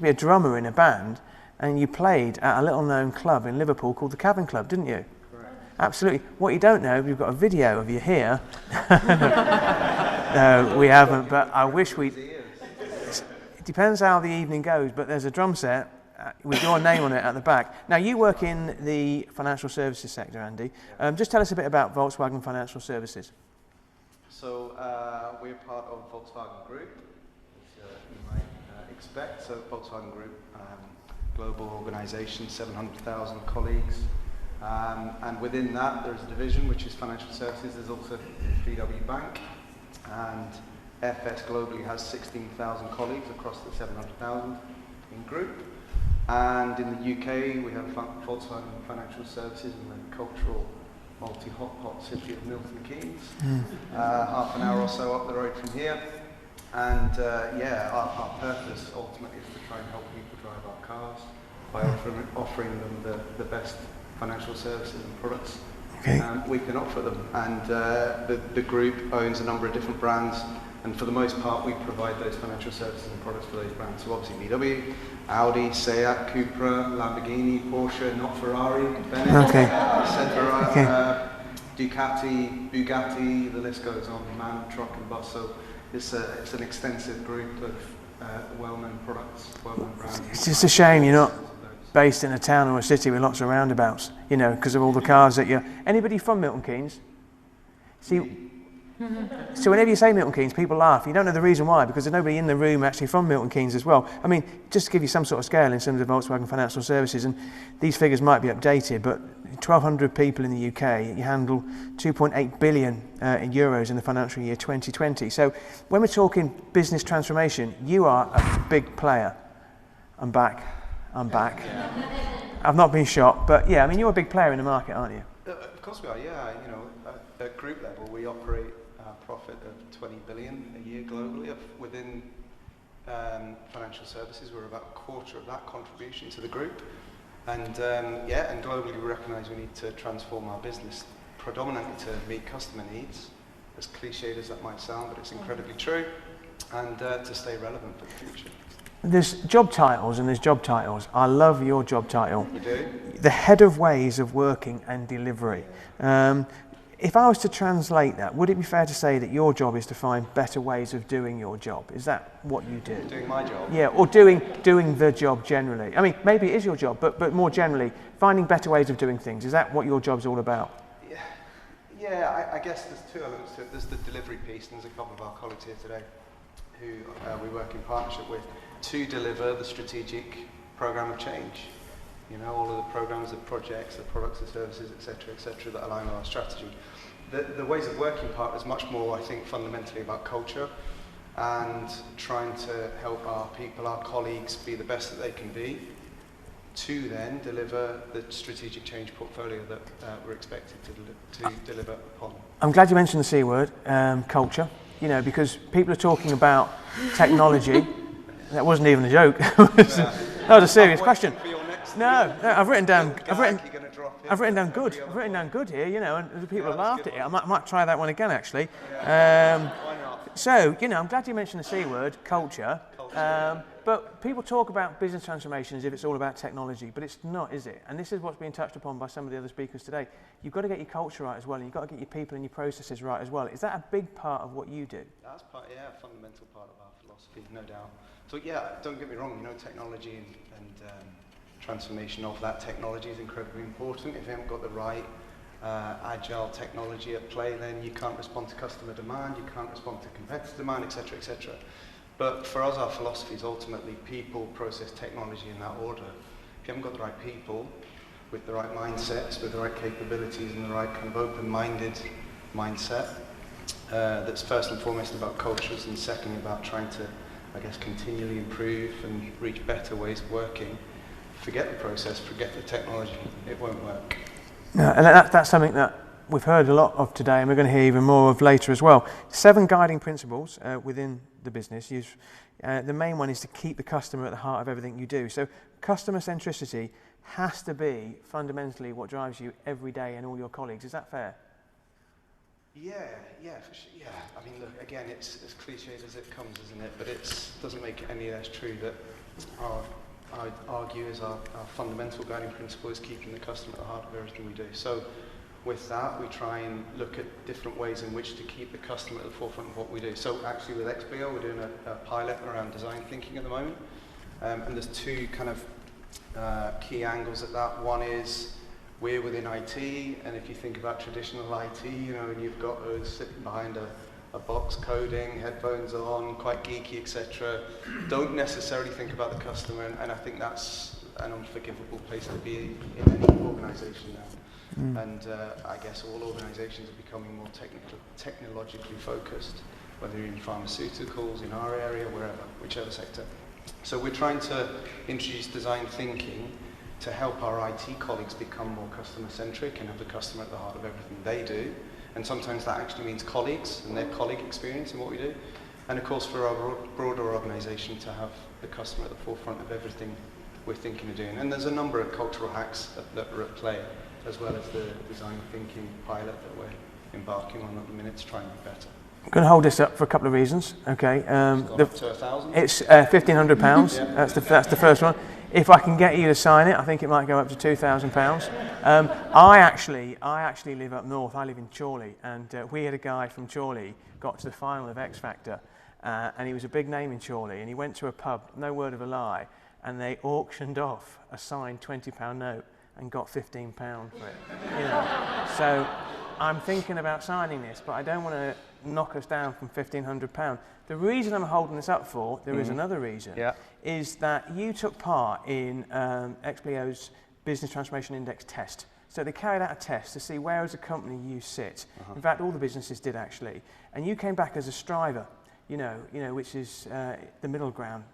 be a drummer in a band, and you played at a little known club in Liverpool called the Cavern Club, didn't you?
Correct.
Absolutely. What you don't know, we've got a video of you here. No, we haven't, but I wish we... It depends how the evening goes, but there's a drum set with your name on it at the back. Now, you work in the financial services sector, Andy. Just tell us a bit about Volkswagen Financial Services.
So we're part of Volkswagen Group, as you might expect. So Volkswagen Group, global organisation, 700,000 colleagues. And within that, there's a division which is financial services. There's also VW Bank. And FS globally has 16,000 colleagues across the 700,000 in group. And in the UK, we have Volkswagen Financial Services in the cultural, multi-hot city of Milton Keynes, half an hour or so up the road from here. And yeah, our purpose ultimately is to try and help people drive our cars by offering them the best financial services and products we can offer them. And the group owns a number of different brands, and for the most part we provide those financial services and products for those brands. So obviously VW, Audi, Seat, Cupra, Lamborghini, Porsche, not Ferrari, Bennett, etc. Ducati, Bugatti, the list goes on, man, truck and bus. So it's an extensive group of well-known products, well-known brands.
It's just a shame you're not based in a town or a city with lots of roundabouts, you know, because of all the cars that you're... Anybody from Milton Keynes? See, so whenever you say Milton Keynes, people laugh. You don't know the reason why, because there's nobody in the room actually from Milton Keynes as well. I mean, just to give you some sort of scale in terms of Volkswagen Financial Services, and these figures might be updated, but 1,200 people in the UK, you handle 2.8 billion in euros in the financial year 2020. So when we're talking business transformation, you are a big player. I'm back. I've not been shot, but yeah, I mean, you're a big player in the market, aren't you?
Of course we are, yeah. You know, at group level, we operate a profit of 20 billion a year globally. Within financial services, we're about a quarter of that contribution to the group. And yeah, and globally we recognise we need to transform our business predominantly to meet customer needs, as cliched as that might sound, but it's incredibly true, and to stay relevant for the future.
There's job titles and there's job titles. I love your job title.
You do?
The head of ways of working and delivery. If I was to translate that, would it be fair to say that your job is to find better ways of doing your job? Is that what you do?
Doing my job?
Yeah, or doing the job generally. I mean, maybe it is your job, but more generally, finding better ways of doing things. Is that what your job's all about?
Yeah, I guess there's two elements to it. There's the delivery piece, and there's a couple of our colleagues here today who we work in partnership with to deliver the strategic program of change. You know, all of the programs, the projects, the products, the services, etc., that align with our strategy. The ways of working part is much more, I think, fundamentally about culture and trying to help our people, our colleagues, be the best that they can be to then deliver the strategic change portfolio that we're expected to deliver upon. I'm
glad you mentioned the C word, culture, you know, because people are talking about technology. That wasn't even a joke. That was a serious question. No, I've written down good. I've written down good here, you know, and the people have laughed at it. I might try that one again, actually. So, you know, I'm glad you mentioned the C word, culture. But people talk about business transformation as if it's all about technology, but it's not, is it? And this is what's being touched upon by some of the other speakers today. You've got to get your culture right as well, and you've got to get your people and your processes right as well. Is that a big part of what you do?
That's part, yeah, a fundamental part of our philosophy, no doubt. So yeah, don't get me wrong, you know, technology and transformation of that technology is incredibly important. If you haven't got the right agile technology at play, then you can't respond to customer demand, you can't respond to competitor demand, etc., etc. But for us, our philosophy is ultimately people, process, technology in that order. If you haven't got the right people with the right mindsets, with the right capabilities and the right kind of open-minded mindset, that's first and foremost about cultures and secondly about trying to, I guess, continually improve and reach better ways of working. Forget the process, forget the technology, it won't work.
No, and that's something that we've heard a lot of today and we're going to hear even more of later as well. 7 guiding principles within the business. The main one is to keep the customer at the heart of everything you do. So customer centricity has to be fundamentally what drives you every day and all your colleagues. Is that fair?
Yeah, for sure. Yeah, I mean, look, again, it's as cliched as it comes, isn't it? But it doesn't make it any less true that I'd argue is our fundamental guiding principle is keeping the customer at the heart of everything we do. So with that, we try and look at different ways in which to keep the customer at the forefront of what we do. So actually with Expleo, we're doing a pilot around design thinking at the moment. And there's 2 kind of key angles at that. One is we're within IT, and if you think about traditional IT, you know, and you've got those sitting behind a box coding, headphones on, quite geeky, etc. Don't necessarily think about the customer, and I think that's an unforgivable place to be in any organisation now. And I guess all organisations are becoming more technologically focused, whether you're in pharmaceuticals, in our area, wherever, whichever sector. So we're trying to introduce design thinking to help our IT colleagues become more customer-centric and have the customer at the heart of everything they do. And sometimes that actually means colleagues and their colleague experience in what we do. And of course, for our broader organisation to have the customer at the forefront of everything we're thinking of doing. And there's a number of cultural hacks that are at play, as well as the design thinking pilot that we're embarking on at the minute to try and be better.
I'm going to hold this up for a couple of reasons. Okay,
It's gone up to 1,000.
it's £1,500.
Yeah.
That's the first one. If I can get you to sign it, I think it might go up to £2,000. I actually live up north. I live in Chorley, and we had a guy from Chorley got to the final of X Factor, and he was a big name in Chorley, and he went to a pub, no word of a lie, and they auctioned off a signed £20 note and got £15 for it. You know? So I'm thinking about signing this, but I don't want to knock us down from £1,500. The reason I'm holding this up for, there is another reason, is that you took part in Expleo's Business Transformation Index test. So they carried out a test to see where as a company you sit. In fact, all the businesses did actually. And you came back as a striver, you know, which is the middle ground.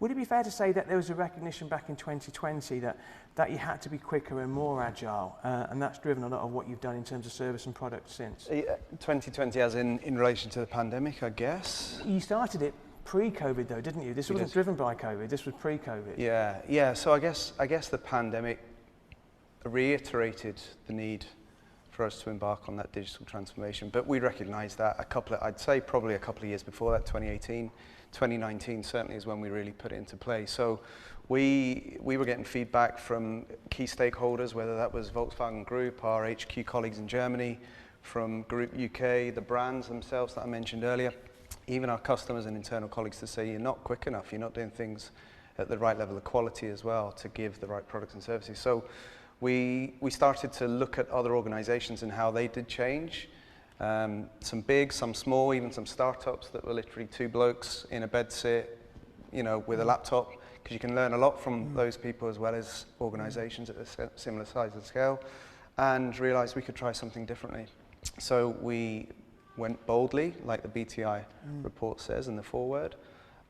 Would it be fair to say that there was a recognition back in 2020 that you had to be quicker and more agile, and that's driven a lot of what you've done in terms of service and product since?
2020 as in relation to the pandemic, I guess?
You started it pre-COVID though, didn't you? This wasn't driven by COVID, this was pre-COVID.
Yeah. So I guess the pandemic reiterated the need for us to embark on that digital transformation, but we recognised that I'd say probably a couple of years before that, 2018. 2019 certainly is when we really put it into play. So we were getting feedback from key stakeholders, whether that was Volkswagen Group, our HQ colleagues in Germany, from Group UK, the brands themselves that I mentioned earlier, even our customers and internal colleagues, to say you're not quick enough, you're not doing things at the right level of quality as well to give the right products and services. So we started to look at other organizations and how they did change. Some big, some small, even some startups that were literally two blokes in a bedsit, you know, with a laptop, because you can learn a lot from those people as well as organizations at a similar size and scale, and realized we could try something differently. So we went boldly, like the BTI report says in the foreword,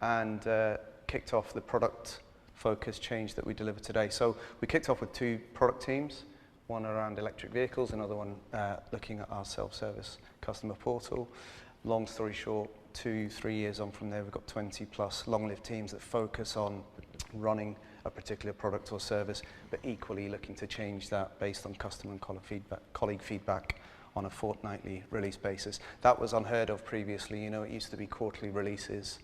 and kicked off the product focus change that we deliver today. So we kicked off with two product teams, one around electric vehicles, another one looking at our self-service customer portal. Long story short, 2-3 years on from there, we've got 20 plus long-lived teams that focus on running a particular product or service, but equally looking to change that based on customer and colleague feedback on a fortnightly release basis. That was unheard of previously. You know, it used to be quarterly releases.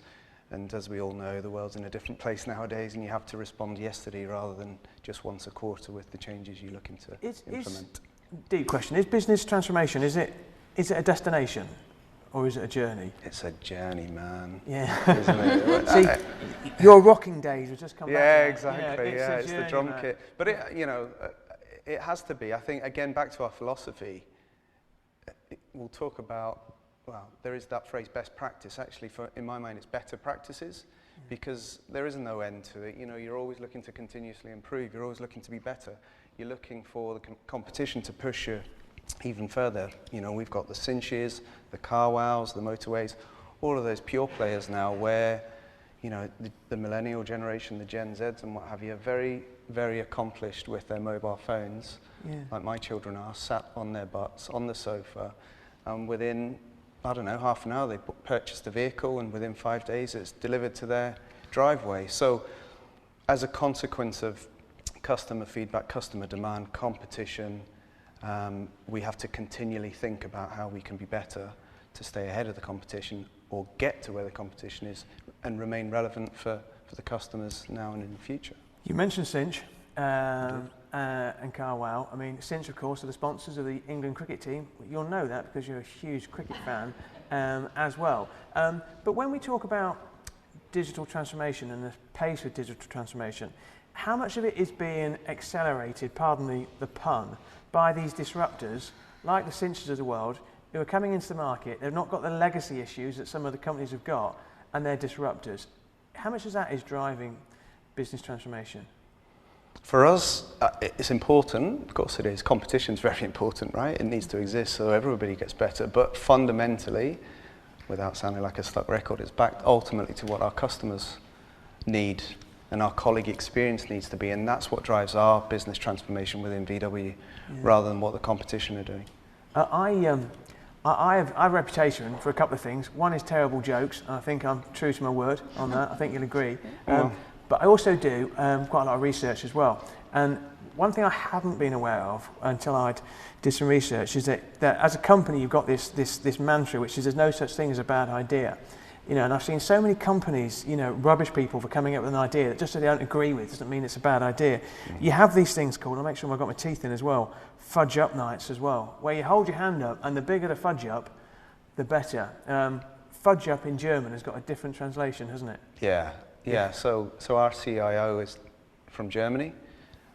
And as we all know, the world's in a different place nowadays, and you have to respond yesterday rather than just once a quarter with the changes you're looking to implement.
Deep question. Is business transformation, is it a destination or is it a journey?
It's a journey, man.
Yeah.
Isn't it?
See, your rocking days have just come back.
Yeah, exactly.
It's
the drum kit. But it has to be. I think, again, back to our philosophy, we'll talk about, well, there is that phrase, best practice. Actually, in my mind, it's better practices, because there is no end to it. You know, you're always looking to continuously improve. You're always looking to be better. You're looking for the competition to push you even further. You know, we've got the Cinches, the Carwows, the Motorways, all of those pure players now where, you know, the millennial generation, the Gen Zs and what have you, are very, very accomplished with their mobile phones, like my children are, sat on their butts, on the sofa, and within, I don't know, half an hour they purchased a vehicle, and within 5 days it's delivered to their driveway. So as a consequence of customer feedback, customer demand, competition, we have to continually think about how we can be better to stay ahead of the competition or get to where the competition is and remain relevant for the customers now and in the future.
You mentioned Cinch and Carwow. I mean, Cinch, of course, are the sponsors of the England cricket team. You'll know that because you're a huge cricket fan as well. But when we talk about digital transformation and the pace of digital transformation, how much of it is being accelerated, pardon the pun, by these disruptors like the Cinches of the world who are coming into the market? They've not got the legacy issues that some other companies have got, and they're disruptors. How much of that is driving business transformation?
For us, it's important. Of course it is. Competition's very important, right? It needs to exist so everybody gets better. But fundamentally, without sounding like a stuck record, it's back ultimately to what our customers need and our colleague experience needs to be. And that's what drives our business transformation within VW, rather than what the competition are doing.
I have a reputation for a couple of things. One is terrible jokes, and I think I'm true to my word on that. I think you'll agree. But I also do quite a lot of research as well. And one thing I haven't been aware of until I did some research is that as a company you've got this mantra, which is there's no such thing as a bad idea. You know, and I've seen so many companies, you know, rubbish people for coming up with an idea that just so they don't agree with doesn't mean it's a bad idea. You have these things called, I'll make sure I've got my teeth in as well, fudge up nights as well, where you hold your hand up and the bigger the fudge up, the better. Fudge up in German has got a different translation, hasn't it?
Yeah. So our CIO is from Germany,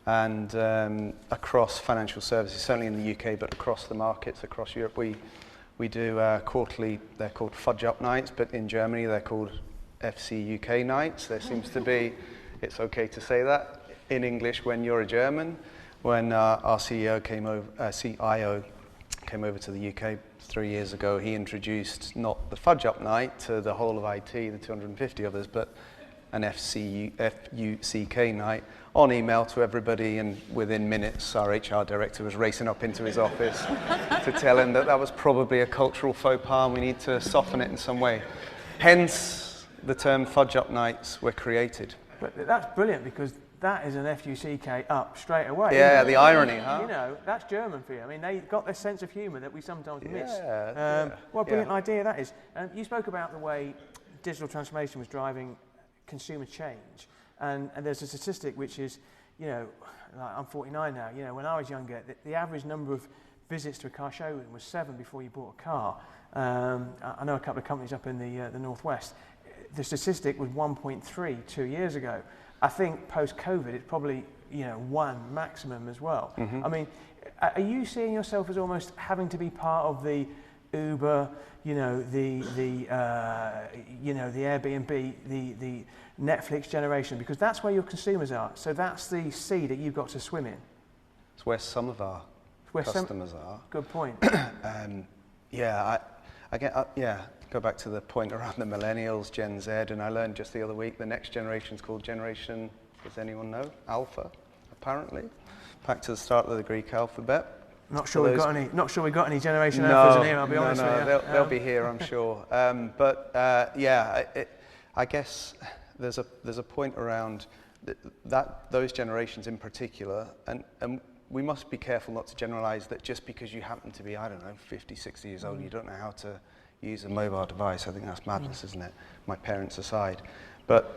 and across financial services, certainly in the UK, but across the markets, across Europe, we do quarterly, they're called fudge up nights, but in Germany they're called FC UK nights. There seems to be, it's okay to say that in English when you're a German. When our CIO came over to the UK 3 years ago, he introduced not the fudge up night to the whole of IT, the 250 others, but an FUCK night on email to everybody, and within minutes our HR director was racing up into his office to tell him that was probably a cultural faux pas and we need to soften it in some way. Hence the term fudge up nights were created.
But that's brilliant because that is an FUCK up straight away.
Yeah, the irony, huh?
You know, that's German for you. I mean, they've got this sense of humour that we sometimes miss. What a brilliant idea that is. You spoke about the way digital transformation was driving consumer change. And there's a statistic which is, you know, like I'm 49 now, you know, when I was younger, the average number of visits to a car showroom was 7 before you bought a car. I know a couple of companies up in the northwest. The statistic was 1.3 2 years ago. I think post-COVID, it's probably, you know, 1 maximum as well. I mean, are you seeing yourself as almost having to be part of the Uber, you know, the Airbnb, the Netflix generation, because that's where your consumers are. So that's the sea that you've got to swim in.
It's where some of our customers are.
Good point.
Go back to the point around the millennials, Gen Z, and I learned just the other week the next generation is called Generation, does anyone know? Alpha, apparently. Back to the start of the Greek alphabet.
Not sure we've got any Generation Alphas in here, I'll be honest with you.
They'll be here, I'm sure. I guess there's a point around those generations in particular, and we must be careful not to generalize that just because you happen to be, I don't know, 50, 60 years old, you don't know how to use a mobile device. I think that's madness, isn't it? My parents aside. But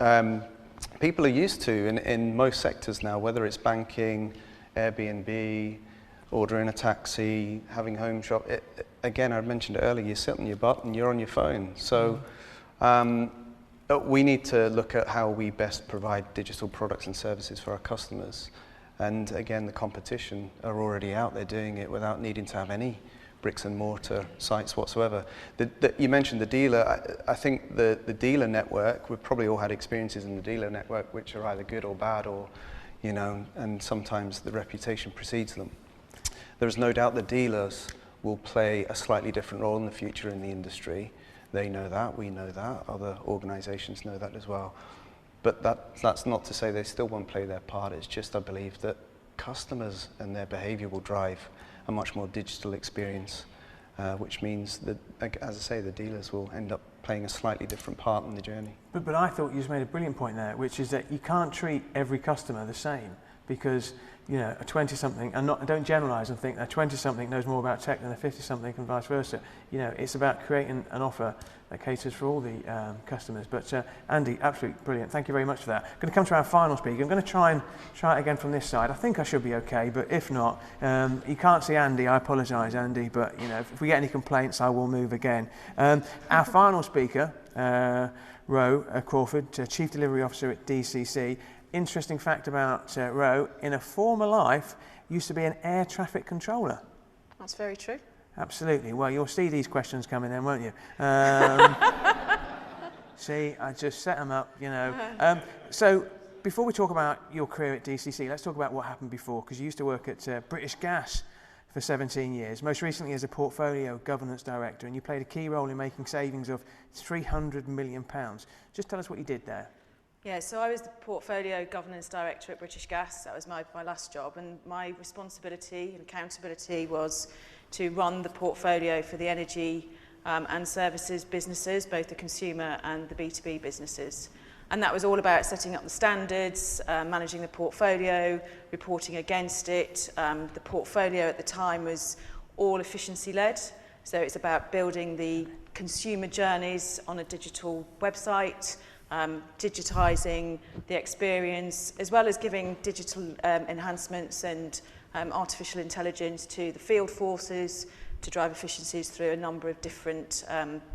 people are used to, in most sectors now, whether it's banking, Airbnb, ordering a taxi, having home shop. Again, I mentioned it earlier, you sit on your butt and you're on your phone. So we need to look at how we best provide digital products and services for our customers. And again, the competition are already out there doing it without needing to have any bricks and mortar sites whatsoever. You mentioned the dealer. I think the dealer network, we've probably all had experiences in the dealer network which are either good or bad, or, you know, and sometimes the reputation precedes them. There's no doubt the dealers will play a slightly different role in the future in the industry. They know that, we know that, other organisations know that as well. But that's not to say they still won't play their part. It's just I believe that customers and their behaviour will drive a much more digital experience, which means that, as I say, the dealers will end up playing a slightly different part in the journey.
But I thought you just made a brilliant point there, which is that you can't treat every customer the same, because, you know, a 20-something, and don't generalise and think a 20-something knows more about tech than a 50-something and vice versa. You know, it's about creating an offer that caters for all the customers. But Andy, absolutely brilliant. Thank you very much for that. I'm going to come to our final speaker. I'm going to try it again from this side. I think I should be okay, but if not, you can't see Andy. I apologise, Andy, but, you know, if we get any complaints, I will move again. Our final speaker, Crawford, Chief Delivery Officer at DCC. Interesting fact about Ro, in a former life, used to be an air traffic controller.
That's very true.
Absolutely. Well, you'll see these questions coming then, won't you? See, I just set them up, you know. So before we talk about your career at DCC, let's talk about what happened before, because you used to work at British Gas for 17 years, most recently as a portfolio governance director, and you played a key role in making savings of £300 million. Just tell us what you did there.
Yeah, so I was the portfolio governance director at British Gas. That was my last job, and my responsibility and accountability was to run the portfolio for the energy and services businesses, both the consumer and the B2B businesses. And that was all about setting up the standards, managing the portfolio, reporting against it. The portfolio at the time was all efficiency-led. So it's about building the consumer journeys on a digital website, digitising the experience, as well as giving digital enhancements and artificial intelligence to the field forces to drive efficiencies through a number of different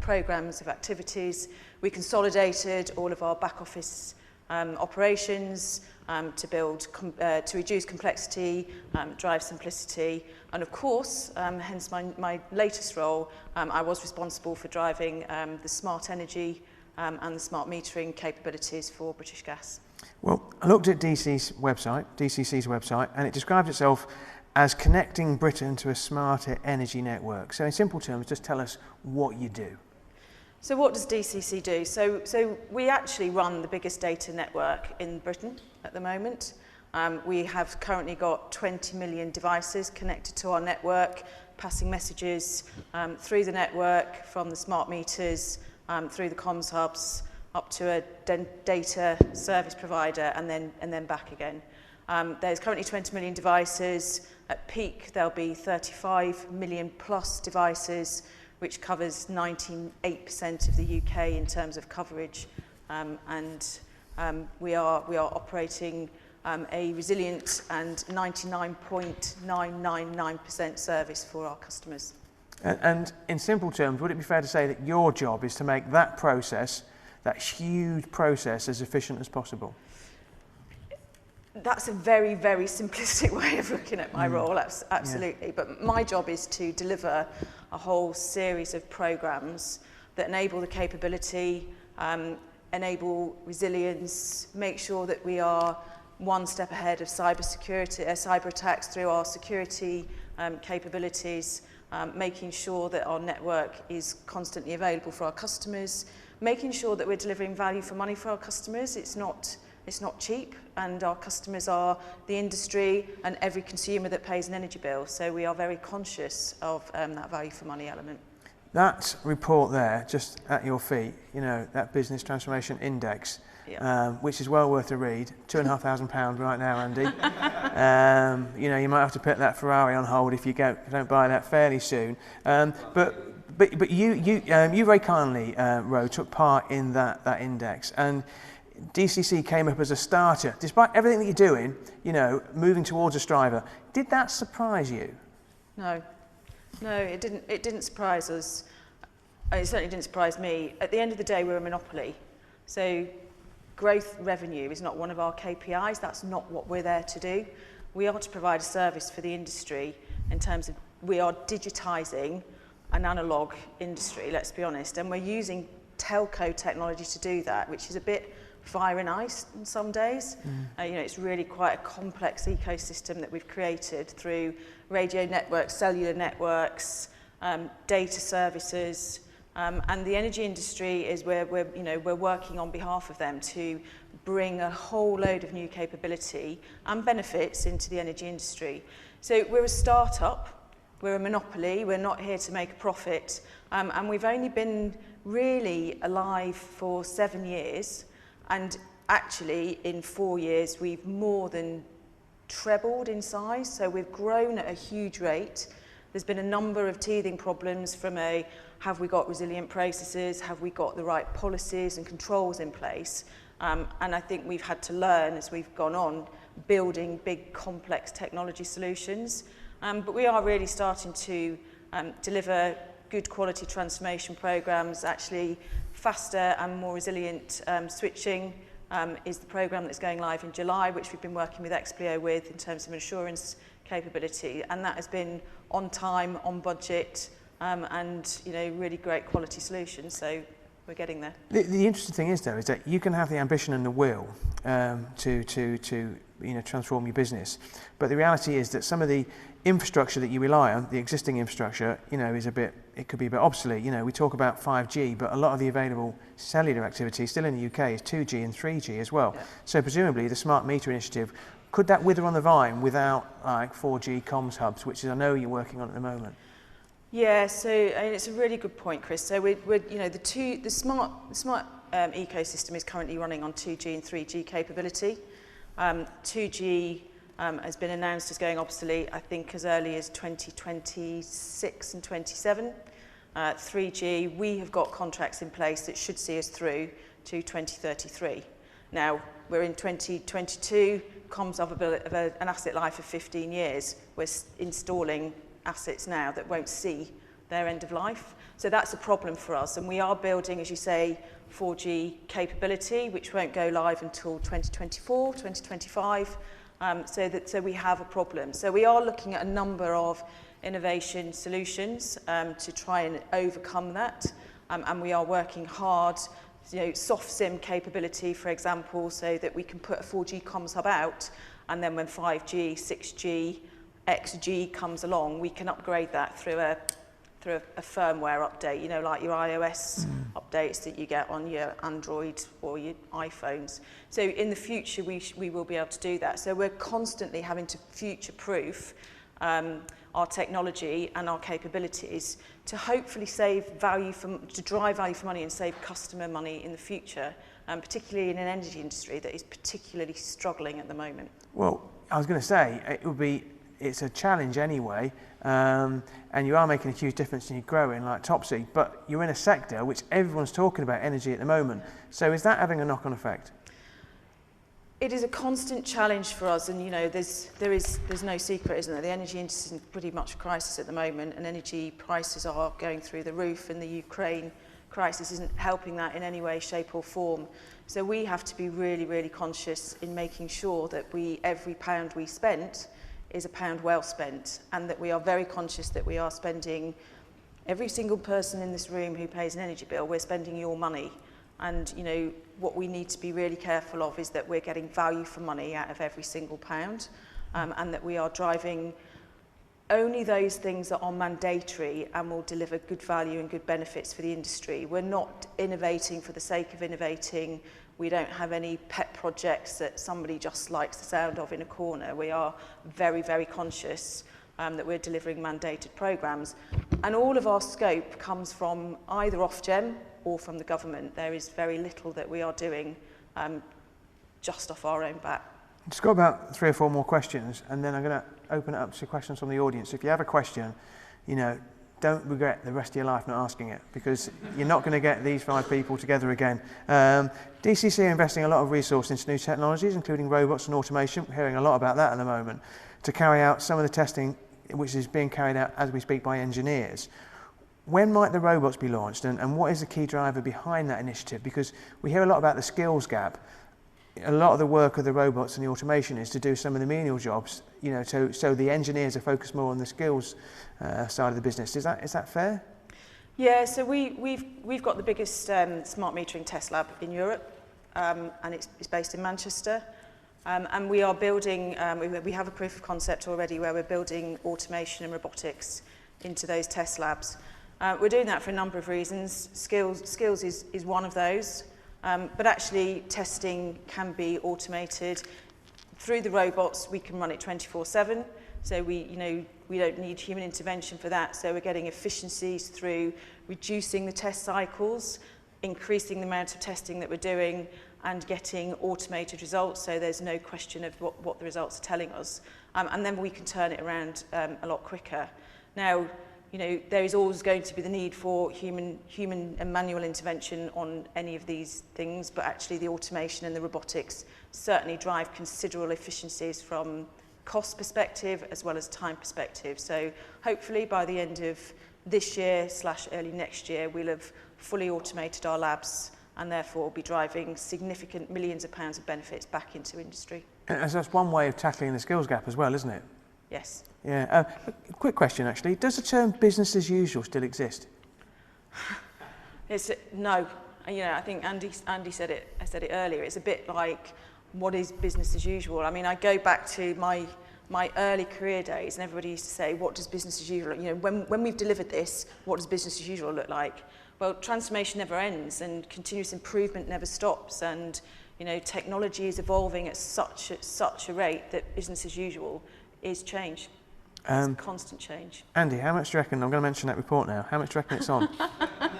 programmes of activities. We consolidated all of our back office operations to reduce complexity, drive simplicity, and of course, hence my latest role, I was responsible for driving the smart energy and the smart metering capabilities for British Gas.
Well, I looked at DCC's website, and it describes itself as connecting Britain to a smarter energy network. So in simple terms, just tell us what you do.
So what does DCC do? So we actually run the biggest data network in Britain at the moment. We have currently got 20 million devices connected to our network, passing messages through the network from the smart meters, through the comms hubs, up to a data service provider and then back again. There's currently 20 million devices. At peak, there'll be 35 million plus devices, which covers 98% of the UK in terms of coverage. We are operating a resilient and 99.999% service for our customers.
And in simple terms, would it be fair to say that your job is to make that process, that huge process, as efficient as possible?
That's a very, very simplistic way of looking at my role, absolutely. Yeah. But my job is to deliver a whole series of programmes that enable the capability, enable resilience, make sure that we are one step ahead of cyber attacks through our security capabilities, making sure that our network is constantly available for our customers, making sure that we're delivering value for money for our customers. It's not cheap, and our customers are the industry and every consumer that pays an energy bill. So we are very conscious of that value for money element.
That report there, just at your feet, you know, that Business Transformation Index, which is well worth a read, £2,500 right now, Andy. You know, you might have to put that Ferrari on hold if you don't buy that fairly soon. But you very kindly, Ro, took part in that index, and DCC came up as a starter. Despite everything that you're doing, you know, moving towards a striver, did that surprise you?
No, it didn't surprise us. It certainly didn't surprise me. At the end of the day, we're a monopoly. So growth revenue is not one of our KPIs. That's not what we're there to do. We are to provide a service for the industry in terms of we are digitising an analogue industry, let's be honest, and we're using telco technology to do that, which is a bit fire and ice on some days. You know, it's really quite a complex ecosystem that we've created through radio networks, cellular networks, data services, and the energy industry is where we're working on behalf of them to bring a whole load of new capability and benefits into the energy industry. So we're a start-up, we're a monopoly, we're not here to make a profit, and we've only been really alive for 7 years. And actually, in 4 years, we've more than trebled in size. So we've grown at a huge rate. There's been a number of teething problems from have we got resilient processes? Have we got the right policies and controls in place? And I think we've had to learn as we've gone on, building big, complex technology solutions. But we are really starting to deliver good quality transformation programs. Actually, faster and more resilient switching is the program that's going live in July, which we've been working with Expleo with in terms of insurance capability, and that has been on time, on budget, and really great quality solutions. So we're getting there.
The interesting thing is, though, is that you can have the ambition and the will to transform your business, but the reality is that some of the infrastructure that you rely on, the existing infrastructure, it could be a bit obsolete. We talk about 5G, but a lot of the available cellular activity still in the UK is 2G and 3G as well. Yeah. So presumably the smart meter initiative, could that wither on the vine without like 4G comms hubs, which I know you're working on at the moment?
Yeah, so it's a really good point, Chris. So we're you know, the smart ecosystem is currently running on 2G and 3G capability. 2G has been announced as going obsolete, I think, as early as 2026 and 27. 3G, we have got contracts in place that should see us through to 2033. Now, we're in 2022, comms have an asset life of 15 years. We're installing assets now that won't see their end of life. So that's a problem for us. And we are building, as you say, 4G capability, which won't go live until 2024, 2025. So we have a problem. So we are looking at a number of innovation solutions to try and overcome that. And we are working hard, you know, soft SIM capability, for example, so that we can put a 4G comms hub out, and then when 5G, 6G, XG comes along, we can upgrade that through a firmware update, you know, like your iOS updates that you get on your Android or your iPhones. So in the future, we will be able to do that. So we're constantly having to future-proof our technology and our capabilities to hopefully to drive value for money and save customer money in the future, particularly in an energy industry that is particularly struggling at the moment.
Well, I was going to say, it's a challenge anyway, and you are making a huge difference and you're growing like Topsy, but you're in a sector which everyone's talking about energy at the moment. So is that having a knock-on effect?
It is a constant challenge for us, and you know, there's no secret, isn't there? The energy industry is in pretty much a crisis at the moment, and energy prices are going through the roof, and the Ukraine crisis isn't helping that in any way, shape or form. So we have to be really, really conscious in making sure that every pound we spent is a pound well spent, and that we are very conscious that we are spending, every single person in this room who pays an energy bill, we're spending your money. And you know, what we need to be really careful of is that we're getting value for money out of every single pound, and that we are driving only those things that are mandatory and will deliver good value and good benefits for the industry. We're not innovating for the sake of innovating. We don't have any pet projects that somebody just likes the sound of in a corner. We are very, very conscious that we're delivering mandated programs. And all of our scope comes from either Ofgem or from the government. There is very little that we are doing just off our own bat.
Just got about 3 or 4 more questions, and then I'm going to open it up to questions from the audience. If you have a question, you know, don't regret the rest of your life not asking it, because you're not going to get these 5 people together again. DCC are investing a lot of resource into new technologies, including robots and automation. We're hearing a lot about that at the moment, to carry out some of the testing which is being carried out as we speak by engineers. When might the robots be launched, and what is the key driver behind that initiative? Because we hear a lot about the skills gap. A lot of the work of the robots and the automation is to do some of the menial jobs, you know, so the engineers are focused more on the skills side of the business. Is that fair?
Yeah, so we've got the biggest smart metering test lab in Europe, and it's based in Manchester. And we are building, we have a proof of concept already where we're building automation and robotics into those test labs. We're doing that for a number of reasons. Skills is one of those, but actually testing can be automated. Through the robots, we can run it 24/7, so we don't need human intervention for that. So we're getting efficiencies through reducing the test cycles, increasing the amount of testing that we're doing, and getting automated results, so there's no question of what the results are telling us. And then we can turn it around a lot quicker. Now, you know, there is always going to be the need for human and manual intervention on any of these things, but actually the automation and the robotics certainly drive considerable efficiencies from cost perspective as well as time perspective. So hopefully by the end of this year / early next year, we'll have fully automated our labs and therefore be driving significant millions of pounds of benefits back into industry.
And so that's one way of tackling the skills gap as well, isn't it?
Yes.
Yeah. A quick question, actually. Does the term business as usual still exist?
No. You know, I think Andy said it. I said it earlier. It's a bit like, what is business as usual? I mean, I go back to my early career days, and everybody used to say, what does business as usual, you know, when we've delivered this, what does business as usual look like? Well, transformation never ends, and continuous improvement never stops, and you know, technology is evolving at such a rate that business as usual is change. It's constant change.
Andy, how much do you reckon? I'm going to mention that report now. How much do you reckon it's on?
I'm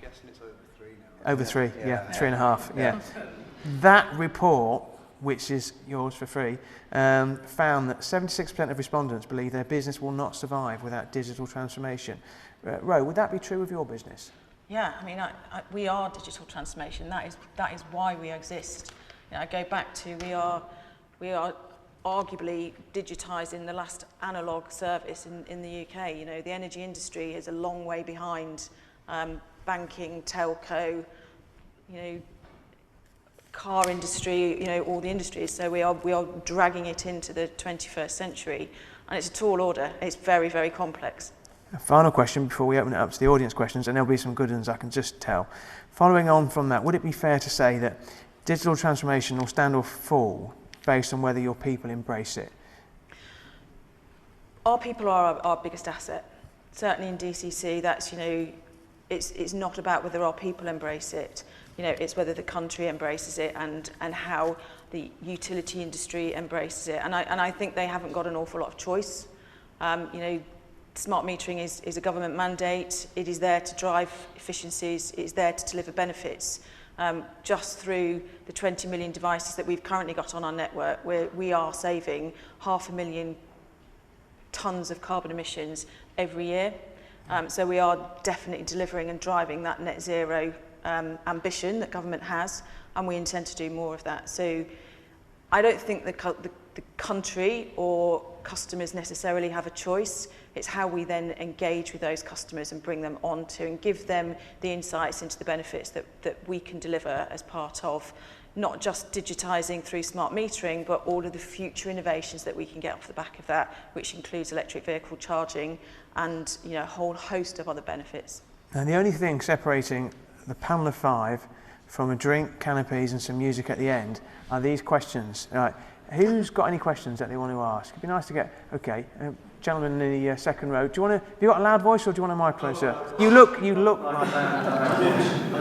guessing it's over 3 now.
Over 3, yeah, 3.5, yeah. That report, which is yours for free, found that 76% of respondents believe their business will not survive without digital transformation. Ro, would that be true of your business?
Yeah, I mean, we are digital transformation. That is why we exist. You know, I go back to we are arguably digitising the last analogue service in the UK. You know, the energy industry is a long way behind banking, telco, you know, car industry, you know, all the industries. So we are dragging it into the 21st century, and it's a tall order. It's very, very complex.
A final question before we open it up to the audience questions, and there'll be some good ones, I can just tell. Following on from that, would it be fair to say that digital transformation will stand or fall based on whether your people embrace it?
Our people are our biggest asset. Certainly in DCC, that's, you know, it's not about whether our people embrace it. You know, it's whether the country embraces it and how the utility industry embraces it. And I think they haven't got an awful lot of choice. You know, smart metering is a government mandate. It is there to drive efficiencies. It's there to deliver benefits. Just through the 20 million devices that we've currently got on our network, we are saving 500,000 tonnes of carbon emissions every year. So we are definitely delivering and driving that net zero ambition that government has, and we intend to do more of that. So I don't think the country or customers necessarily have a choice. It's how we then engage with those customers and bring them on to and give them the insights into the benefits that we can deliver as part of not just digitising through smart metering, but all of the future innovations that we can get off the back of that, which includes electric vehicle charging and, you know, a whole host of other benefits.
And the only thing separating the panel of 5 from a drink, canopies and some music at the end are these questions. Right. Who's got any questions that they want to ask? It'd be nice to get, okay, gentleman in the second row. Have you got a loud voice or do you want a microphone, sir? You look like that.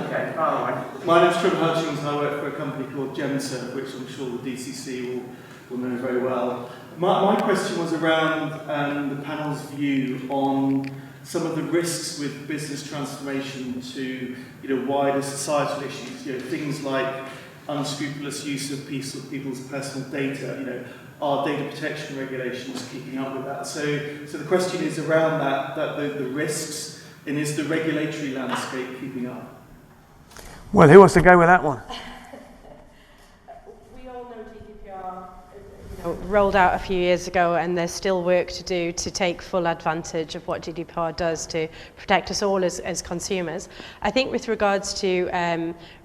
Okay, far away.
My name's Trevor Hutchings and I work for a company called Gemserv, which I'm sure the DCC will know very well. My question was around the panel's view on some of the risks with business transformation to, you know, wider societal issues, you know, things like unscrupulous use of people's personal data, you know, are data protection regulations keeping up with that? So the question is around the risks, and is the regulatory landscape keeping up?
Well, who wants to go with that one?
We all know GDPR rolled out a few years ago, and there's still work to do to take full advantage of what GDPR does to protect us all as consumers. I think with regards to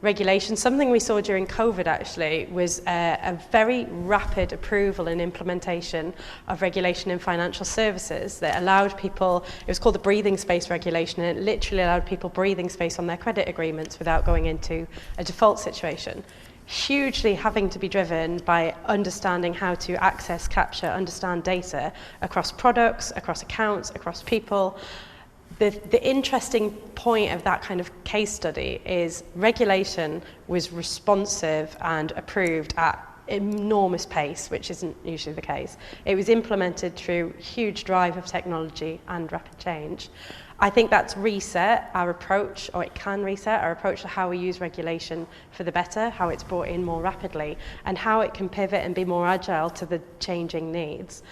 regulation, something we saw during COVID actually was a very rapid approval and implementation of regulation in financial services that allowed people, it was called the breathing space regulation, and it literally allowed people breathing space on their credit agreements without going into a default situation. Hugely having to be driven by understanding how to access, capture, understand data across products, across accounts, across people. The interesting point of that kind of case study is regulation was responsive and approved at enormous pace, which isn't usually the case. It was implemented through huge drive of technology and rapid change. I think that's reset our approach, or it can reset our approach to how we use regulation for the better, how it's brought in more rapidly, and how it can pivot and be more agile to the changing needs.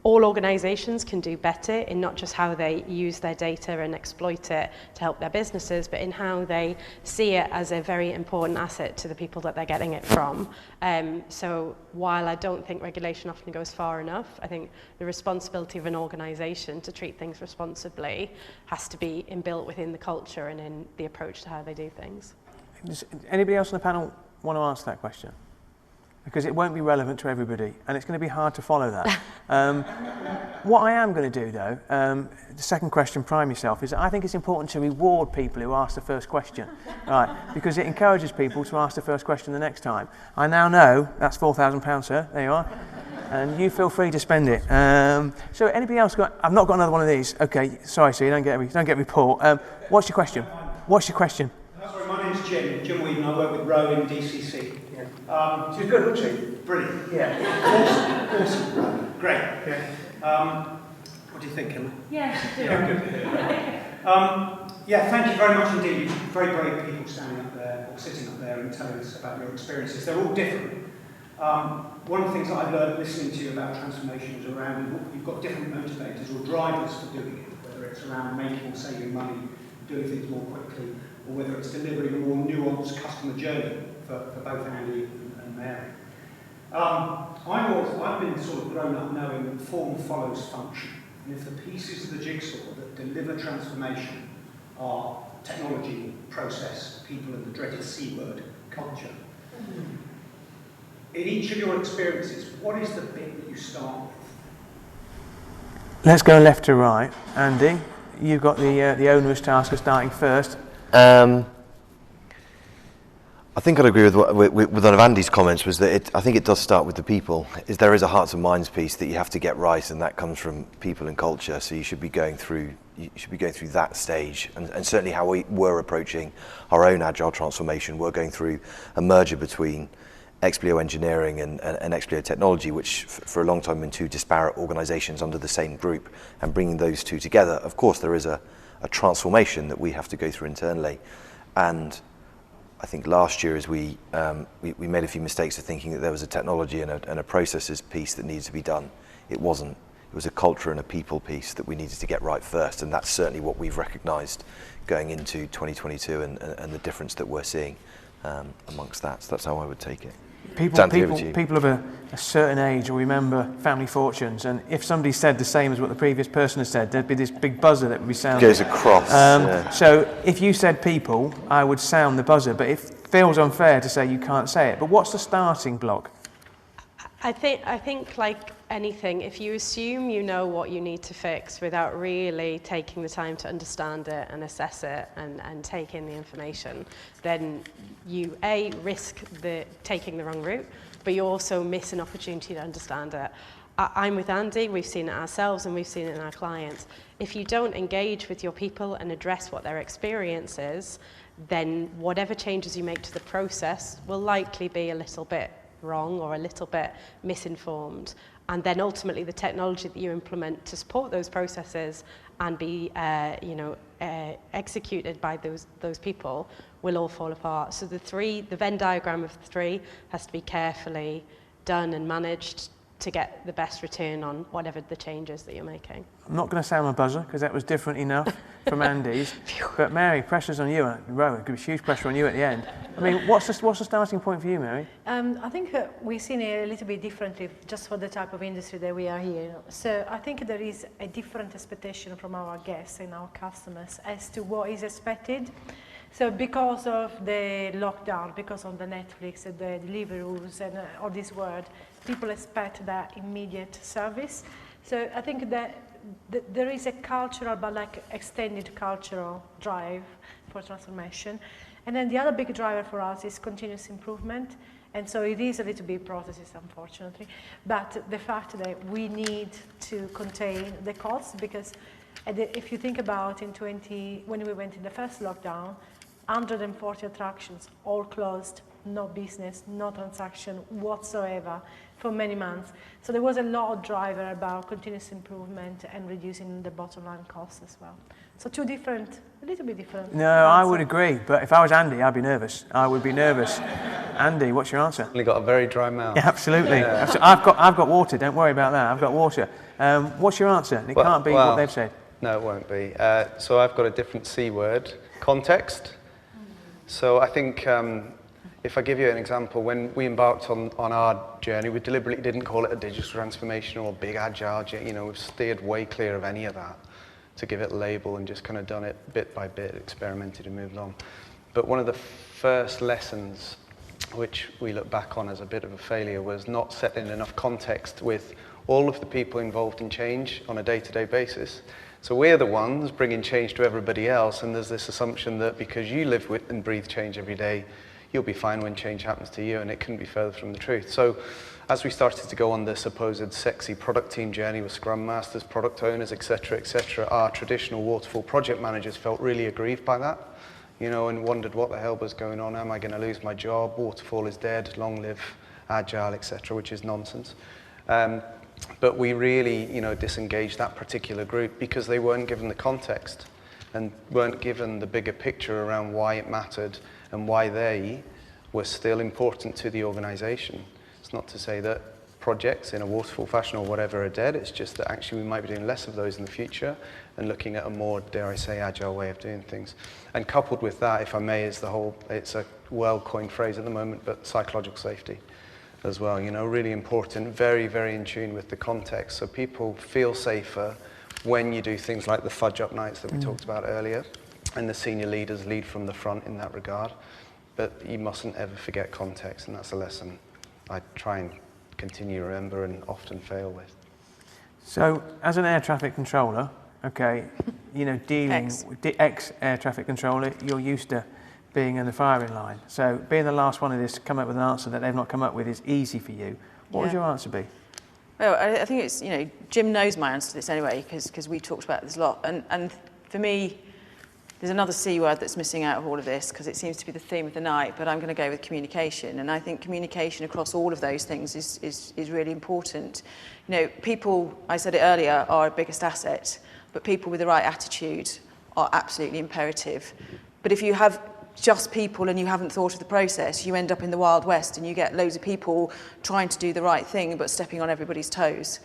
All organisations can do better in not just how they use their data and exploit it to help their businesses, but in how they see it as a very important asset to the people that they're getting it from. So while I don't think regulation often goes far enough, I think the responsibility of an organisation to treat things responsibly has to be inbuilt within the culture and in the approach to how they do things.
Does anybody else on the panel want to answer that question? Because it won't be relevant to everybody, and it's going to be hard to follow that. What I am going to do, though, the second question, prime yourself, is I think it's important to reward people who ask the first question, right? Because it encourages people to ask the first question the next time. I now know that's £4,000, sir. There you are, and you feel free to spend it. So, anybody else got? I've not got another one of these. Okay, sorry, sir, you don't get a report. What's your question?
Sorry, my name's Jim Whedon. I work with Row in DCC. Yeah. She was good, wasn't she? Brilliant. Yeah. Awesome. Great. Yeah. What do you think, Emma?
Yeah, she did.
Yeah, good. Yeah, thank you very much indeed. Very brave people standing up there, or sitting up there and telling us about your experiences. They're all different. One of the things that I've learned listening to you about transformation is around you've got different motivators or drivers for doing it, whether it's around making or saving money, doing things more quickly, or whether it's delivering a more nuanced customer journey for both Andy and Mary. I've been sort of grown up knowing that form follows function, and if the pieces of the jigsaw that deliver transformation are technology, process, people, and the dreaded C word, culture. In each of your experiences, what is the bit that you start with?
Let's go left to right. Andy, you've got the onerous task of starting first.
I think I'd agree with one of Andy's comments, was that I think it does start with the people. There is a hearts and minds piece that you have to get right, and that comes from people and culture. So you should be going through that stage, and certainly how we were approaching our own agile transformation. We're going through a merger between Expleo Engineering and Expleo Technology, which for a long time have been two disparate organisations under the same group, and bringing those two together. Of course, there is a transformation that we have to go through internally, and I think last year, as we made a few mistakes of thinking that there was a technology and a processes piece that needed to be done. It wasn't. It was a culture and a people piece that we needed to get right first, and that's certainly what we've recognised going into 2022 and the difference that we're seeing amongst that. So that's how I would take it.
People of a certain age will remember Family Fortunes, and if somebody said the same as what the previous person has said, there'd be this big buzzer that would be sounding.
Goes across.
So if you said people, I would sound the buzzer, but it feels unfair to say you can't say it. But what's the starting block?
I think like anything, if you assume you know what you need to fix without really taking the time to understand it and assess it and take in the information, then you risk taking the wrong route, but you also miss an opportunity to understand it. I'm with Andy, we've seen it ourselves and we've seen it in our clients. If you don't engage with your people and address what their experience is, then whatever changes you make to the process will likely be a little bit wrong or a little bit misinformed, and then ultimately the technology that you implement to support those processes and be executed by those people will all fall apart. So the Venn diagram of the three has to be carefully done and managed to get the best return on whatever the changes that you're making.
I'm not going to sound my buzzer because that was different enough from Andy's. But Mary, pressure's on you. Rowan, could be huge pressure on you at the end. I mean, what's the starting point for you, Mary?
I think we've seen it a little bit differently just for the type of industry that we are here. So I think there is a different expectation from our guests and our customers as to what is expected. So because of the lockdown, because of the Netflix, the delivery rules and all this word, people expect that immediate service. So I think that there is a cultural, but like extended cultural drive for transformation. And then the other big driver for us is continuous improvement. And so it is a little bit processes, unfortunately. But the fact that we need to contain the costs, because if you think about when we went in the first lockdown, 140 attractions, all closed, no business, no transaction whatsoever for many months. So there was a lot of driver about continuous improvement and reducing the bottom line costs as well. So a little bit different.
No, I would agree, but if I was Andy, I'd be nervous. I would be nervous. Andy, what's your answer?
Only got a very dry mouth.
Yeah, absolutely. Yeah. I've got water, don't worry about that. I've got water. What's your answer? It can't be what they've said.
No, it won't be. So I've got a different C word, context. So I think if I give you an example, when we embarked on our journey, we deliberately didn't call it a digital transformation or a big agile. We've steered way clear of any of that to give it a label and just kind of done it bit by bit, experimented and moved on. But one of the first lessons which we look back on as a bit of a failure was not setting enough context with all of the people involved in change on a day-to-day basis. So we're the ones bringing change to everybody else, and there's this assumption that because you live with and breathe change every day, you'll be fine when change happens to you, and it couldn't be further from the truth. So as we started to go on this supposed sexy product team journey with Scrum Masters, product owners, etc., our traditional waterfall project managers felt really aggrieved by that. you know, and wondered what the hell was going on. Am I going to lose my job? Waterfall is dead. Long live Agile, etc., which is nonsense. But we really, you know, disengaged that particular group because they weren't given the context and weren't given the bigger picture around why it mattered and why they were still important to the organization. It's not to say that projects in a waterfall fashion or whatever are dead. It's just that actually we might be doing less of those in the future and looking at a more, dare I say, agile way of doing things. And coupled with that, if I may, is the whole, it's a well-coined phrase at the moment, but psychological safety as well, you know, really important, very, very in tune with the context. So people feel safer when you do things like the fudge up nights that we talked about earlier, and the senior leaders lead from the front in that regard. But you mustn't ever forget context, and that's a lesson I try and continue to remember and often fail with.
So, as an air traffic controller, okay, you know, dealing with the ex-air traffic controller, you're used to being in the firing line. So being the last one of this to come up with an answer that they've not come up with is easy for you. What would your answer be?
Well, I think it's, you know, Jim knows my answer to this anyway, because we talked about this a lot. And for me, there's another C word that's missing out of all of this, because it seems to be the theme of the night, but I'm going to go with communication. And I think communication across all of those things is really important. You know, people, I said it earlier, are our biggest asset, but people with the right attitude are absolutely imperative. But if you have just people and you haven't thought of the process, you end up in the Wild West and you get loads of people trying to do the right thing but stepping on everybody's toes.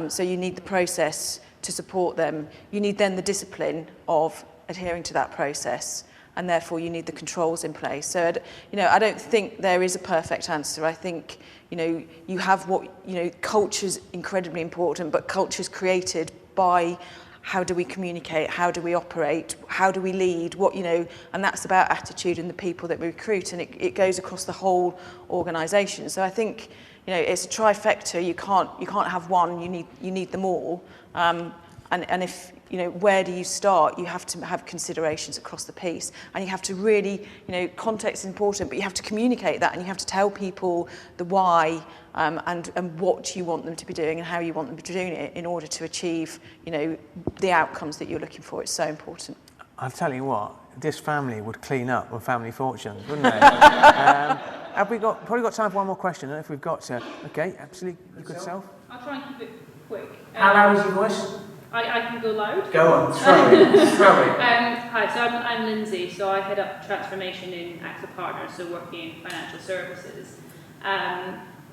So you need the process to support them. You need then the discipline of adhering to that process, and therefore you need the controls in place. So, you know, I don't think there is a perfect answer. I think, you know, you have what, you know, culture's incredibly important, but culture's created by how do we communicate, how do we operate, how do we lead, what, you know, and that's about attitude and the people that we recruit, and it goes across the whole organisation. So I think, you know, it's a trifecta. You can't have one. You need them all. And if, you know, where do you start? You have to have considerations across the piece, and you have to really, you know, context is important, but you have to communicate that, and you have to tell people the why and what you want them to be doing and how you want them to be doing it in order to achieve, you know, the outcomes that you're looking for. It's so important.
I'll tell you what, this family would clean up on Family Fortunes, wouldn't they? Have we probably got time for one more question? And if we've got to, okay, absolutely, you good self.
I'll try and keep it quick.
How loud is your voice?
I can go loud.
Go on, throw it.
Hi, so I'm Lindsay, so I head up transformation in AXA Partners, so working in financial services.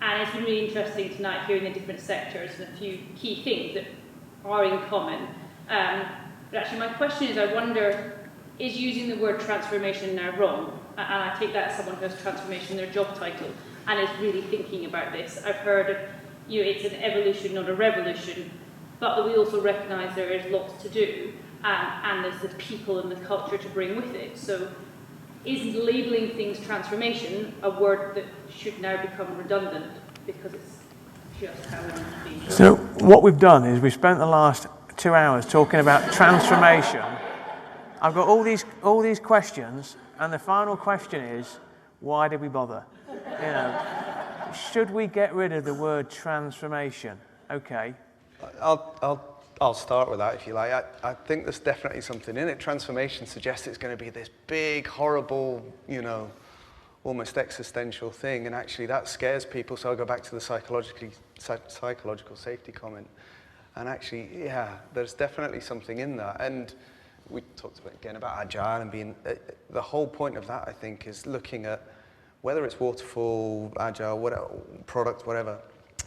And it's been really interesting tonight hearing the different sectors and a few key things that are in common. But actually my question is, I wonder, is using the word transformation now wrong? And I take that as someone who has transformation in their job title and is really thinking about this. I've heard, you know, it's an evolution, not a revolution, but that we also recognise there is lots to do, and there's the people and the culture to bring with it. So is labelling things transformation a word that should now become redundant because it's just how it's being?
So what we've done is we've spent the last 2 hours talking about transformation. I've got all these questions, and the final question is, why did we bother? You know, should we get rid of the word transformation? Okay.
I'll start with that if you like. I think there's definitely something in it. Transformation suggests it's going to be this big, horrible, you know, almost existential thing, and actually that scares people. So I'll go back to the psychological safety comment. And actually, yeah, there's definitely something in that. And we talked again about agile and being, the whole point of that, I think, is looking at whether it's waterfall, agile, whatever, product, whatever.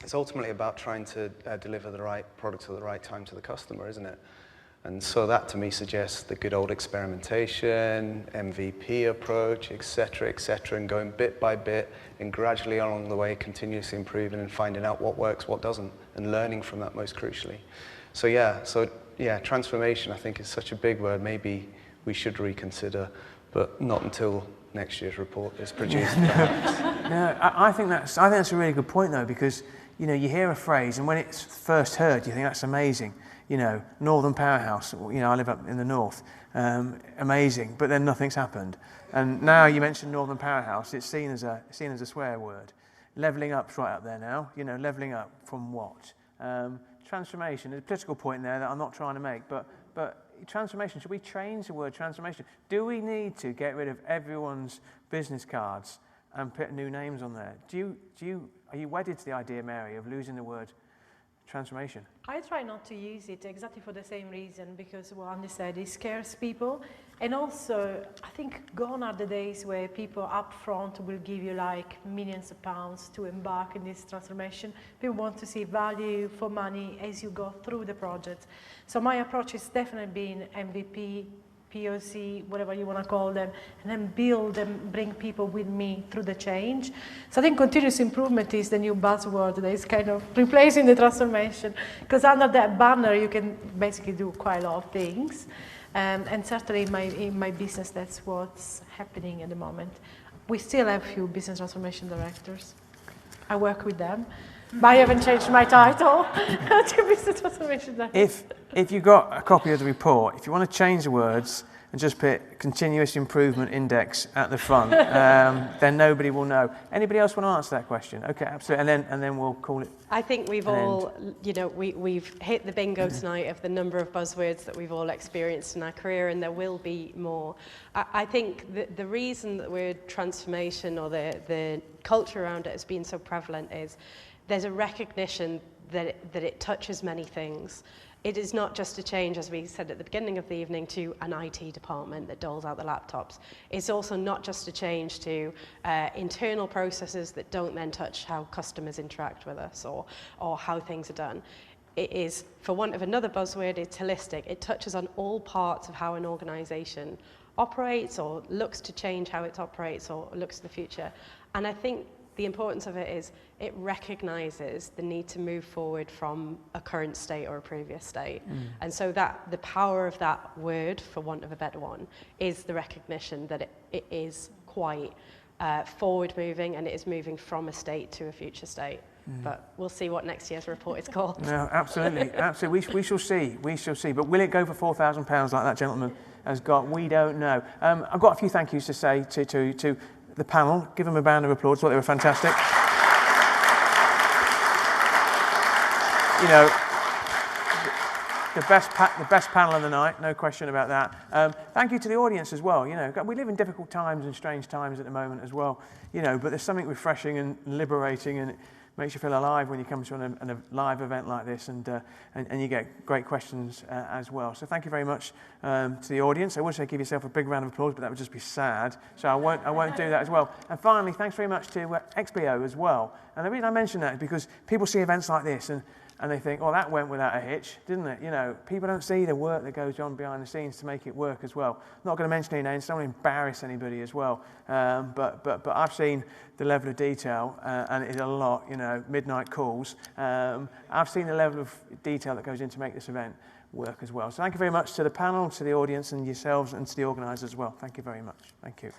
It's ultimately about trying to deliver the right product at the right time to the customer, isn't it? And so that to me suggests the good old experimentation, MVP approach, et cetera, and going bit by bit and gradually along the way continuously improving and finding out what works, what doesn't, and learning from that most crucially. So yeah, transformation I think is such a big word. Maybe we should reconsider, but not until next year's report is produced.
No, I think that's a really good point though, because you know, you hear a phrase, and when it's first heard, you think that's amazing. You know, Northern Powerhouse. You know, I live up in the north. Amazing, but then nothing's happened. And now you mentioned Northern Powerhouse, it's seen as a swear word. Levelling up's right up there now. You know, levelling up from what? Transformation. There's a political point there that I'm not trying to make, but transformation, should we change the word transformation? Do we need to get rid of everyone's business cards and put new names on there? Are you wedded to the idea, Mary, of losing the word transformation?
I try not to use it exactly for the same reason, because what Andy said, it scares people. And also, I think gone are the days where people up front will give you like millions of pounds to embark in this transformation. People want to see value for money as you go through the project. So my approach is definitely being MVP, POC, whatever you want to call them, and then build and bring people with me through the change. So I think continuous improvement is the new buzzword that is kind of replacing the transformation, because under that banner you can basically do quite a lot of things. And certainly in my business, that's what's happening at the moment. We still have a few business transformation directors. I work with them. But I haven't changed my title to business transformation director.
If you got a copy of the report, if you want to change the words and just put continuous improvement index at the front, then nobody will know. Anybody else want to answer that question? Okay, absolutely. And then we'll call it.
I think we've all, we've hit the bingo tonight of the number of buzzwords that we've all experienced in our career, and there will be more. I think the reason that word transformation or the culture around it has been so prevalent is there's a recognition that it touches many things. It is not just a change, as we said at the beginning of the evening, to an IT department that doles out the laptops. It's also not just a change to internal processes that don't then touch how customers interact with us or how things are done. It is, for want of another buzzword, it's holistic. It touches on all parts of how an organisation operates or looks to change how it operates or looks to the future. And I think the importance of it is it recognises the need to move forward from a current state or a previous state. And so that the power of that word, for want of a better one, is the recognition that it is quite forward moving, and it is moving from a state to a future state. But we'll see what next year's report is called.
No, absolutely, absolutely. We shall see. We shall see. But will it go for £4,000 like that gentleman has got? We don't know. I've got a few thank yous to say to the panel. Give them a round of applause. I thought they were fantastic. You know, the best panel of the night, no question about that. Thank you to the audience as well. You know, we live in difficult times and strange times at the moment as well. You know, but there's something refreshing and liberating, and it makes you feel alive when you come to a live event like this, and you get great questions as well. So thank you very much to the audience. I would say give yourself a big round of applause, but that would just be sad. So I won't do that as well. And finally, thanks very much to Expleo as well. And the reason I mention that is because people see events like this and they think, oh, that went without a hitch, didn't it? You know, people don't see the work that goes on behind the scenes to make it work as well. Not going to mention any names, don't want to embarrass anybody as well. But I've seen the level of detail, and it is a lot, you know, midnight calls. I've seen the level of detail that goes in to make this event work as well. So thank you very much to the panel, to the audience, and yourselves, and to the organisers as well. Thank you very much. Thank you.